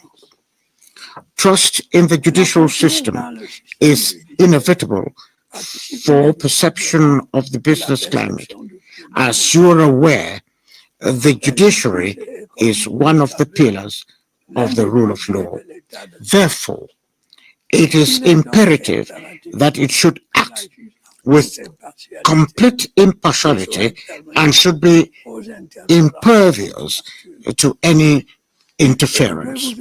Trust in the judicial system is inevitable for perception of the business climate. As you are aware, the judiciary is one of the pillars of the rule of law. Therefore, it is imperative that it should act with complete impartiality and should be impervious to any interference.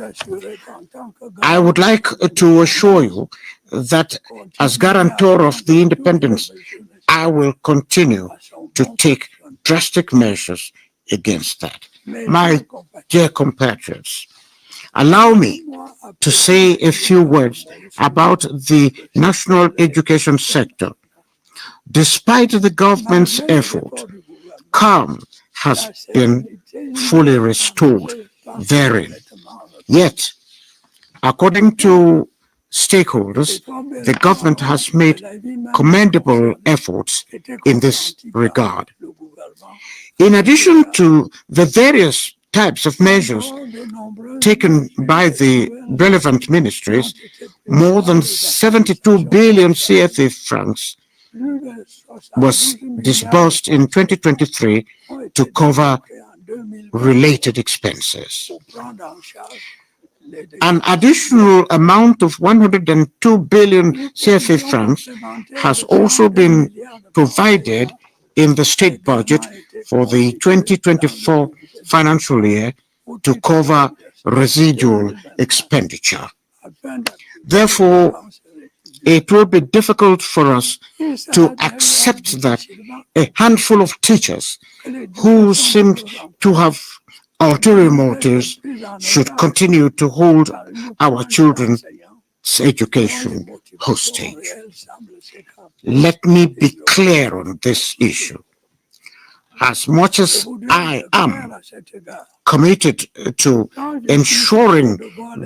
I would like to assure you that as guarantor of the independence, I will continue to take drastic measures against that. My dear compatriots, allow me to say a few words about the national education sector. Despite the government's effort, calm has been fully restored therein. Yet, according to stakeholders, the government has made commendable efforts in this regard. In addition to the various types of measures taken by the relevant ministries, more than 72 billion CFA francs was disbursed in 2023 to cover related expenses. An additional amount of 102 billion CFA francs has also been provided in the state budget for the 2024 financial year to cover residual expenditure. Therefore, it will be difficult for us to accept that a handful of teachers who seemed to have ulterior motives should continue to hold our children's education hostage. Let me be clear on this issue. As much as I am committed to ensuring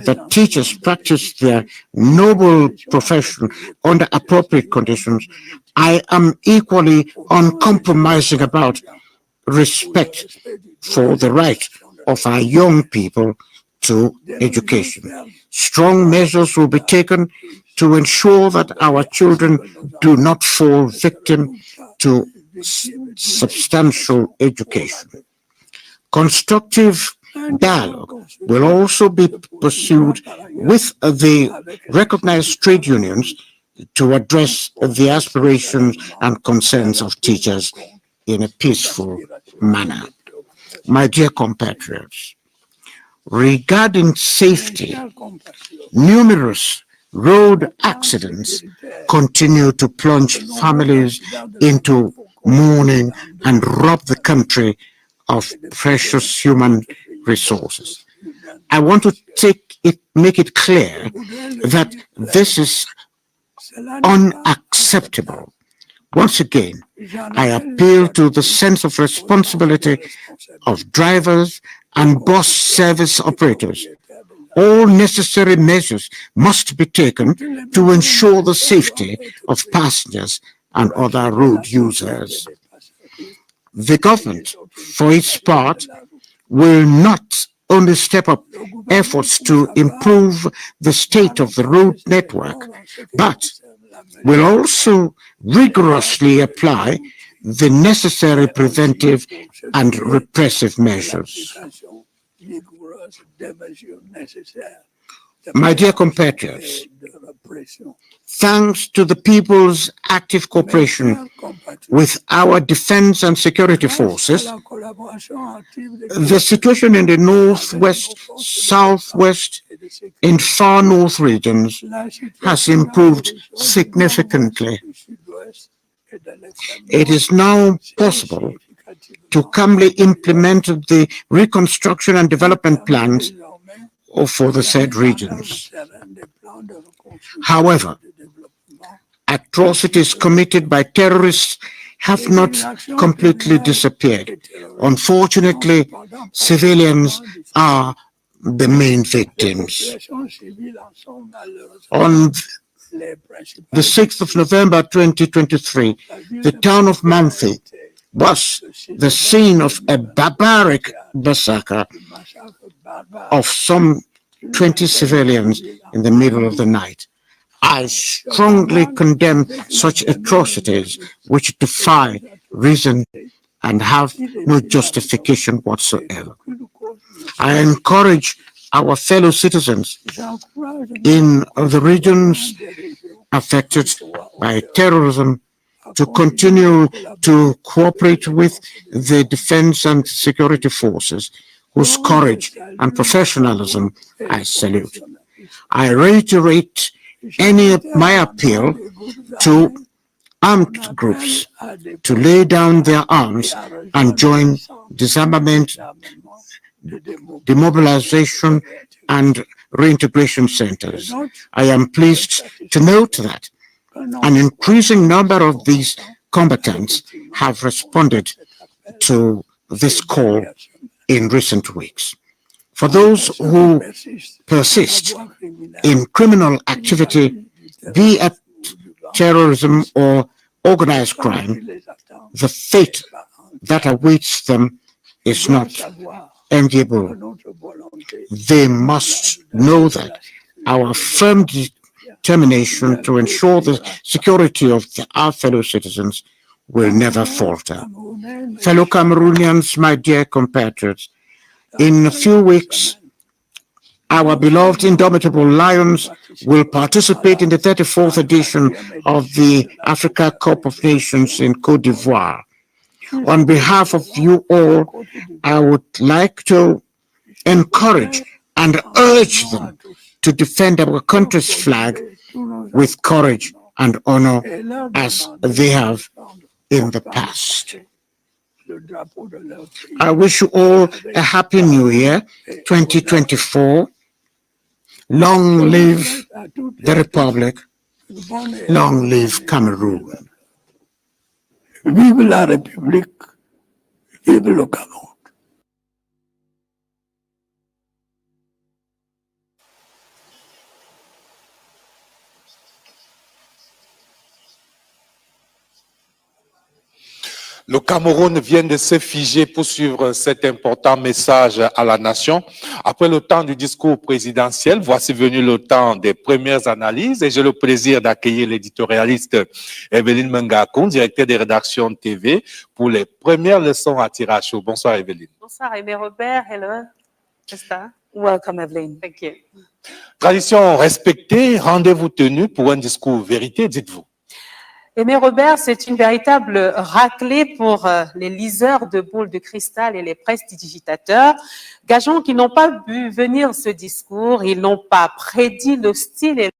that teachers practice their noble profession under appropriate conditions, I am equally uncompromising about respect for the right of our young people to education. Strong measures will be taken to ensure that our children do not fall victim to substantial education. Constructive dialogue will also be pursued with the recognized trade unions to address the aspirations and concerns of teachers in a peaceful manner. My dear compatriots, regarding safety, numerous road accidents continue to plunge families into mourning and rob the country of precious human resources. I want to make it clear that this is unacceptable. Once again, I appeal to the sense of responsibility of drivers and bus service operators. All necessary measures must be taken to ensure the safety of passengers and other road users. The government, for its part, will not only step up efforts to improve the state of the road network, but will also rigorously apply the necessary preventive and repressive measures. My dear compatriots, Thanks to the people's active cooperation with our defense and security forces, the situation in the northwest, southwest, and far north regions has improved significantly. It is now possible to calmly implement the reconstruction and development plans for the said regions. However, atrocities committed by terrorists have not completely disappeared. Unfortunately, civilians are the main victims. On the 6th of November 2023, the town of Manfi was the scene of a barbaric massacre of some 20 civilians in the middle of the night. I strongly condemn such atrocities which defy reason and have no justification whatsoever. I encourage our fellow citizens in the regions affected by terrorism to continue to cooperate with the defense and security forces, whose courage and professionalism I salute. I reiterate my appeal to armed groups to lay down their arms and join disarmament, demobilization, and reintegration centers. I am pleased to note that an increasing number of these combatants have responded to this call in recent weeks. For those who persist in criminal activity, be it terrorism or organized crime, the fate that awaits them is not enviable. They must know that our firm determination to ensure the security of our fellow citizens will never falter. Fellow Cameroonians, my dear compatriots, in a few weeks, our beloved indomitable Lions will participate in the 34th edition of the Africa Cup of Nations in Côte d'Ivoire. On behalf of you all, I would like to encourage and urge them to defend our country's flag with courage and honor as they have in the past. I wish you all a happy new year, 2024. Long live the Republic. Long live Cameroon. Vive la République. Vive le Cameroun. Le Cameroun vient de se figer pour suivre cet important message à la nation. Après le temps du discours présidentiel, voici venu le temps des premières analyses et j'ai le plaisir d'accueillir l'éditorialiste Evelyne Mengakoun, directeur des rédactions TV, pour les premières leçons à tirage chaud. Bonsoir Evelyne. Bonsoir Aimé Robert, hello. Esther. Welcome, Evelyn. Thank you. Tradition respectée, rendez-vous tenu pour un discours vérité, dites-vous. Aimé Robert, c'est une véritable raclée pour les liseurs de boules de cristal et les prestidigitateurs. Gageons qu'ils n'ont pas vu venir ce discours, ils n'ont pas prédit le style et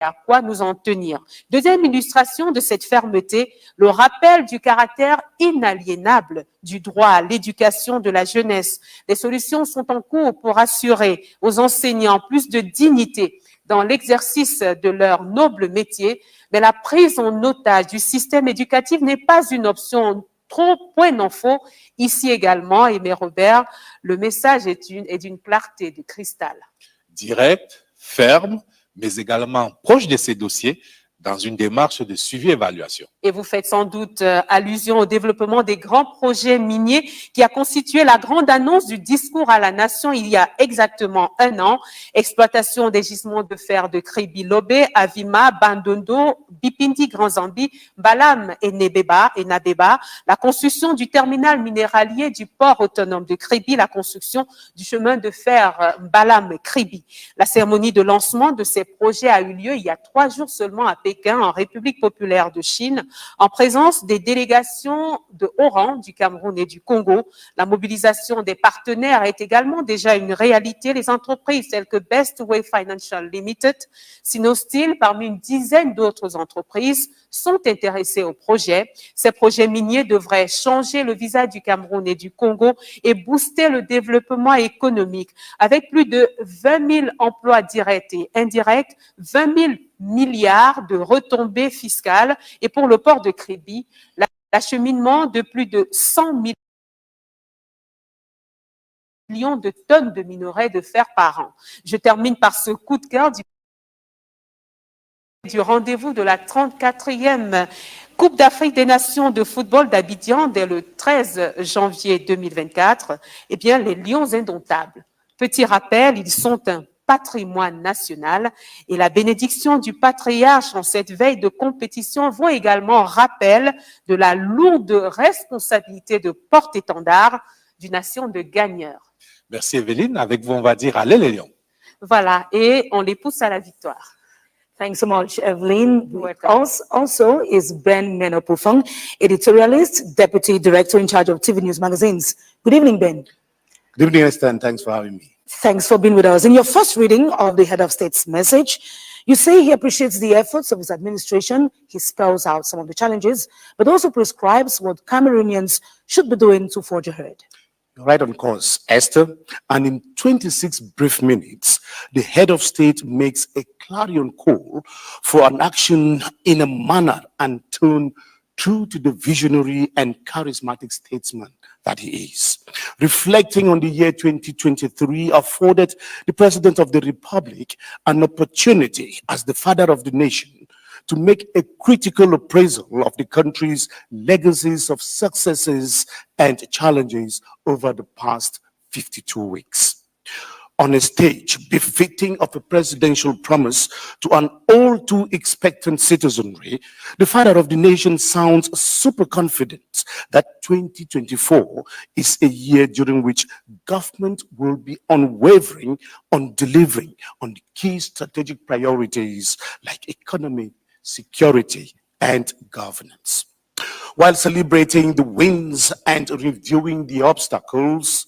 à quoi nous en tenir. Deuxième illustration de cette fermeté, le rappel du caractère inaliénable du droit à l'éducation de la jeunesse. Des solutions sont en cours pour assurer aux enseignants plus de dignité dans l'exercice de leur noble métier, mais la prise en otage du système éducatif n'est pas une option. Trop, point n'en faut. Ici également, Aimé Robert, le message est d'une clarté de cristal. Direct, ferme, mais également proche de ces dossiers dans une démarche de suivi-évaluation. Et vous faites sans doute allusion au développement des grands projets miniers qui a constitué la grande annonce du discours à la nation il y a exactement un an. Exploitation des gisements de fer de Kribi-Lobé, Avima, Bandondo, Bipindi, Grand Zambi, Balam et Nabeba, la construction du terminal minéralier du port autonome de Kribi, la construction du chemin de fer Balam-Kribi. La cérémonie de lancement de ces projets a eu lieu il y a 3 jours seulement à Pékin, en République populaire de Chine, en présence des délégations de haut rang du Cameroun et du Congo. La mobilisation des partenaires est également déjà une réalité. Les entreprises telles que Best Way Financial Limited, Sinosteel, parmi une dizaine d'autres entreprises, sont intéressées au projet. Ces projets miniers devraient changer le visage du Cameroun et du Congo et booster le développement économique. Avec plus de 20 000 emplois directs et indirects, 20 000 milliards de retombées fiscales, et pour le port de Kribi, l'acheminement de plus de 100 millions de tonnes de minerais de fer par an. Je termine par ce coup de cœur du rendez-vous de la 34e Coupe d'Afrique des Nations de football d'Abidjan dès le 13 janvier 2024. Eh bien, les Lions indomptables. Petit rappel, ils sont un patrimoine national et la bénédiction du patriarche en cette veille de compétition vaut également rappel de la lourde responsabilité de porte-étendard d'une nation de gagneurs. Merci Evelyne. Avec vous, on va dire allez les Lions. Voilà, et on les pousse à la victoire. Thanks so much, Evelyn. Welcome. Also is Ben Menopufang, editorialist, deputy director in charge of TV News magazines. Good evening, Ben. Good evening, Esther, and thanks for having me. Thanks for being with us. In your first reading of the head of state's message, you say he appreciates the efforts of his administration. He spells out some of the challenges, but also prescribes what Cameroonians should be doing to forge ahead. You're right on course, Esther. And in 26 brief minutes, the head of state makes a clarion call for an action in a manner and tone true to the visionary and charismatic statesman that he is. Reflecting on the year 2023 afforded the President of the Republic an opportunity as the father of the nation to make a critical appraisal of the country's legacies of successes and challenges over the past 52 weeks. On a stage befitting of a presidential promise to an all too expectant citizenry, the father of the nation sounds super confident that 2024 is a year during which government will be unwavering on delivering on the key strategic priorities like economy, security, and governance. While celebrating the wins and reviewing the obstacles,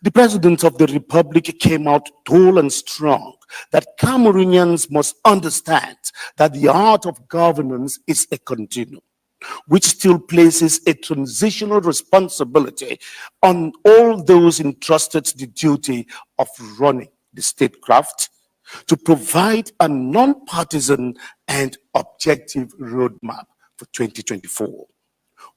the President of the Republic came out tall and strong that Cameroonians must understand that the art of governance is a continuum, which still places a transitional responsibility on all those entrusted the duty of running the statecraft to provide a non-partisan and objective roadmap for 2024.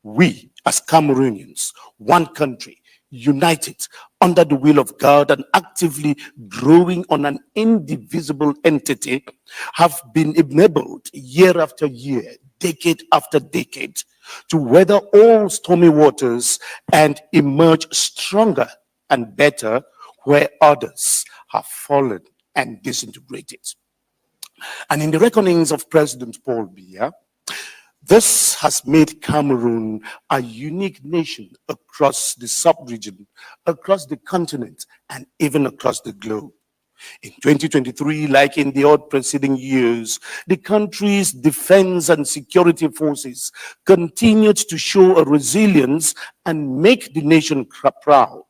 We, as Cameroonians, one country, united under the will of God and actively growing on an indivisible entity, have been enabled year after year, decade after decade, to weather all stormy waters and emerge stronger and better where others have fallen and disintegrated. And in the reckonings of President Paul Biya, this has made Cameroon a unique nation across the sub-region, across the continent, and even across the globe. In 2023, like in the odd preceding years, the country's defense and security forces continued to show a resilience and make the nation proud,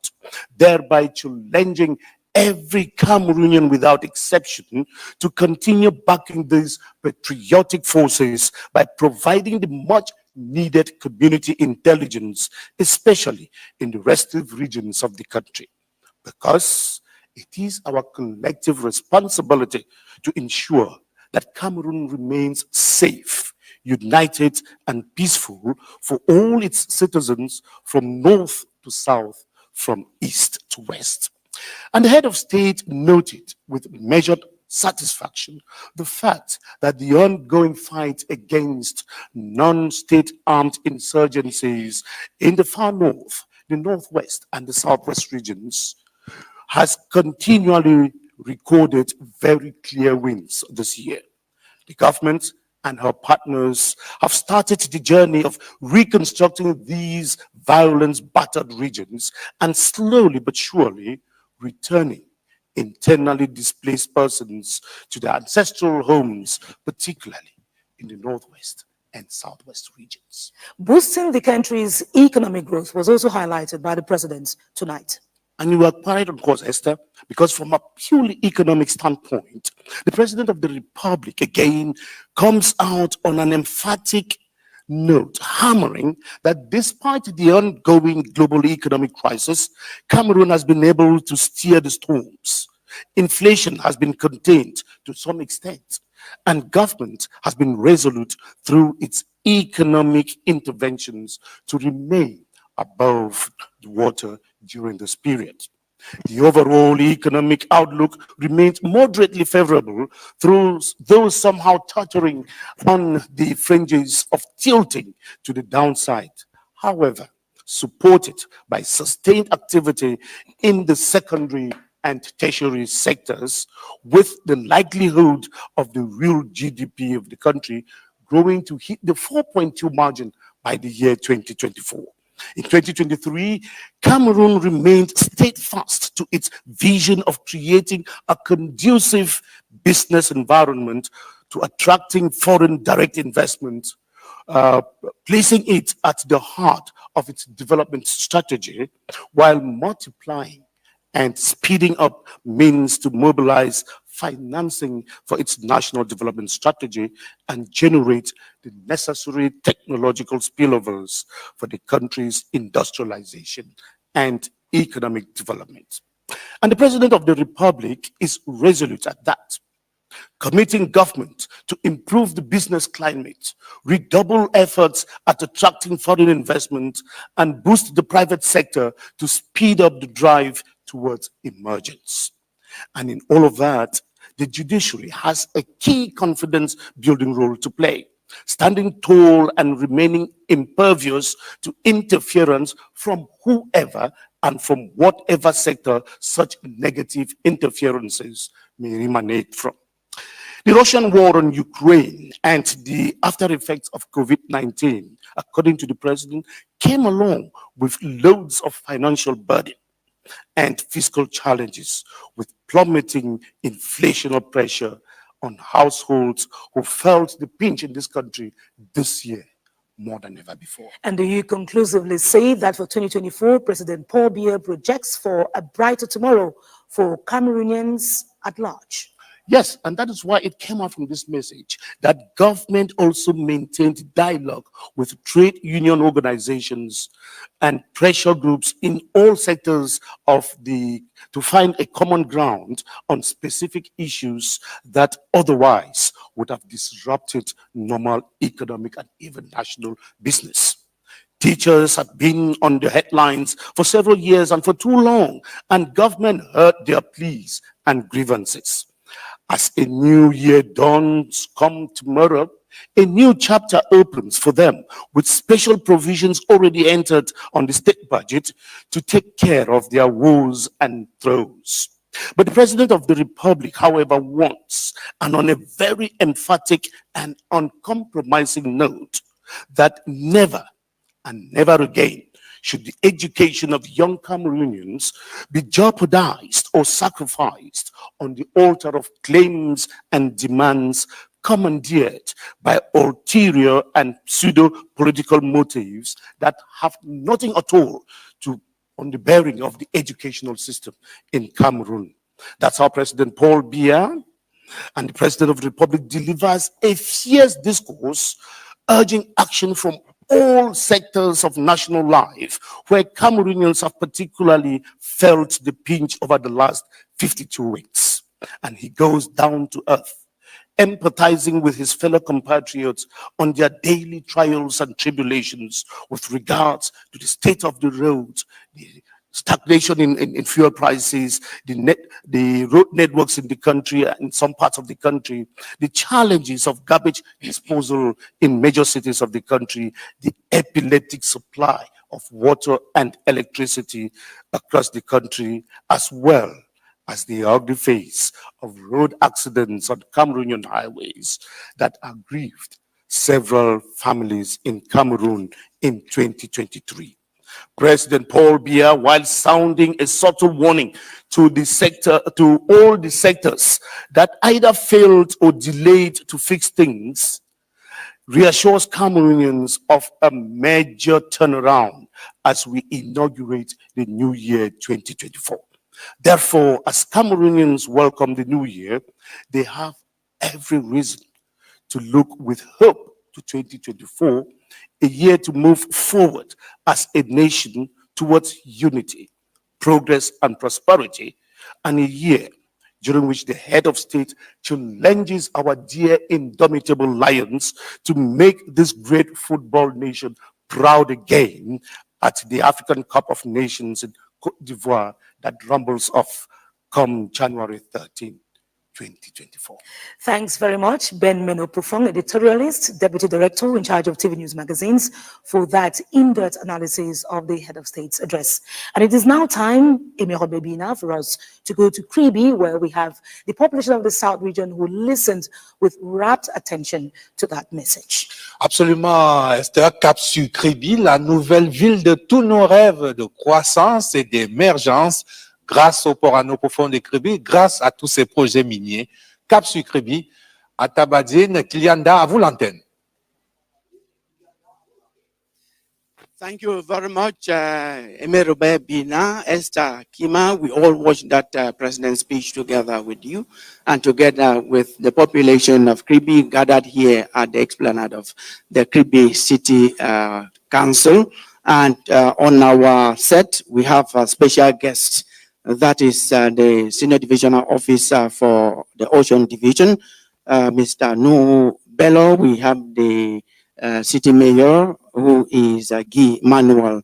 thereby challenging every Cameroonian without exception to continue backing these patriotic forces by providing the much needed community intelligence, especially in the restive regions of the country. Because it is our collective responsibility to ensure that Cameroon remains safe, united, and peaceful for all its citizens from north to south, from east to west. And the head of state noted with measured satisfaction the fact that the ongoing fight against non-state armed insurgencies in the far north, the northwest, and the southwest regions has continually recorded very clear wins this year. The government and her partners have started the journey of reconstructing these violence-battered regions and slowly but surely returning internally displaced persons to their ancestral homes, particularly in the northwest and southwest regions. Boosting the country's economic growth was also highlighted by the president tonight. And you are quite on course, Esther, because from a purely economic standpoint, the President of the Republic again comes out on an emphatic note, hammering that despite the ongoing global economic crisis, Cameroon has been able to steer the storms. Inflation has been contained to some extent, and government has been resolute through its economic interventions to remain above the water during this period. The overall economic outlook remains moderately favorable, though somehow tottering on the fringes of tilting to the downside. However, supported by sustained activity in the secondary and tertiary sectors, with the likelihood of the real GDP of the country growing to hit the 4.2 margin by the year 2024. In 2023, Cameroon remained steadfast to its vision of creating a conducive business environment to attracting foreign direct investment, placing it at the heart of its development strategy, while multiplying and speeding up means to mobilize financing for its national development strategy and generate the necessary technological spillovers for the country's industrialization and economic development. And the President of the Republic is resolute at that, committing government to improve the business climate, redouble efforts at attracting foreign investment, and boost the private sector to speed up the drive towards emergence. And in all of that, the judiciary has a key confidence building role to play, standing tall and remaining impervious to interference from whoever and from whatever sector such negative interferences may emanate from. The Russian war on Ukraine and the after effects of COVID-19, according to the president, came along with loads of financial burden and fiscal challenges, with plummeting inflationary pressure on households who felt the pinch in this country this year more than ever before. And do you conclusively say that for 2024, President Paul Biya projects for a brighter tomorrow for Cameroonians at large? Yes, and that is why it came out from this message that government also maintained dialogue with trade union organizations and pressure groups in all sectors of to find a common ground on specific issues that otherwise would have disrupted normal economic and even national business. Teachers have been on the headlines for several years and for too long, and government heard their pleas and grievances. As a new year dawns come tomorrow, a new chapter opens for them with special provisions already entered on the state budget to take care of their woes and throes. But the President of the Republic, however, wants, and on a very emphatic and uncompromising note, that never and never again should the education of young Cameroonians be jeopardized or sacrificed on the altar of claims and demands commandeered by ulterior and pseudo-political motives that have nothing at all on the bearing of the educational system in Cameroon. That's how President Paul Biya and the President of the Republic delivers a fierce discourse urging action from all sectors of national life, where Cameroonians have particularly felt the pinch over the last 52 weeks. And he goes down to earth, empathizing with his fellow compatriots on their daily trials and tribulations with regards to the state of the roads, the stagnation in fuel prices, the road networks in the country, in some parts of the country, the challenges of garbage disposal in major cities of the country, the epileptic supply of water and electricity across the country, as well as the ugly face of road accidents on Cameroonian highways that aggrieved several families in Cameroon in 2023. President Paul Biya, while sounding a subtle warning to all the sectors that either failed or delayed to fix things, reassures Cameroonians of a major turnaround as we inaugurate the new year 2024. Therefore, as Cameroonians welcome the new year, they have every reason to look with hope to 2024, a year to move forward as a nation towards unity, progress, and prosperity, and a year during which the head of state challenges our dear indomitable lions to make this great football nation proud again at the African Cup of Nations in Cote d'Ivoire that rumbles off come January 13, 2024. Thanks very much, Ben Menopufong, editorialist, deputy director in charge of TV News magazines, for that in-depth analysis of the head of state's address. And it is now time, Emerobe Bina, for us to go to Kribi, where we have the population of the South region who listened with rapt attention to that message. Absolument, Esther. Cap sur Kribi, la nouvelle ville de tous nos rêves de croissance et d'émergence, grâce au port anneau profond de Kribi, grâce à tous ces projets miniers. Cap sur Kribi, à Tabadine, Klianda, à vous l'antenne. Thank you very much, Emerobe Bina, Esther Kima. We all watched that president's speech together with you and together with the population of Kribi gathered here at the explanade of the Kribi City Council. And on our set, we have a special guest. That is the Senior Divisional Officer for the Ocean Division, Mr. Nuhu Bello. We have the City Mayor, who is Guy Manuel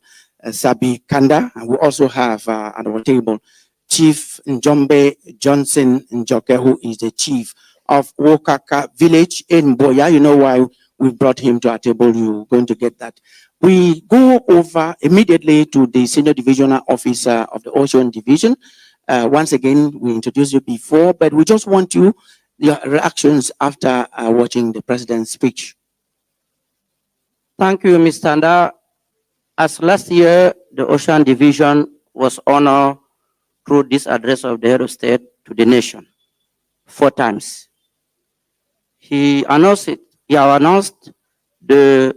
Sabi Kanda. And we also have at our table Chief Njombe Johnson Njoke, who is the Chief of Wokaka Village in Biya. You know why we brought him to our table. You're going to get that. We go over immediately to the Senior Divisional Officer of the Ocean Division. Once again, we introduced you before, but we just want your reactions after watching the President's speech. Thank you, Mr. Anda. As last year, the Ocean Division was honored through this address of the head of state to the nation 4 times. He announced the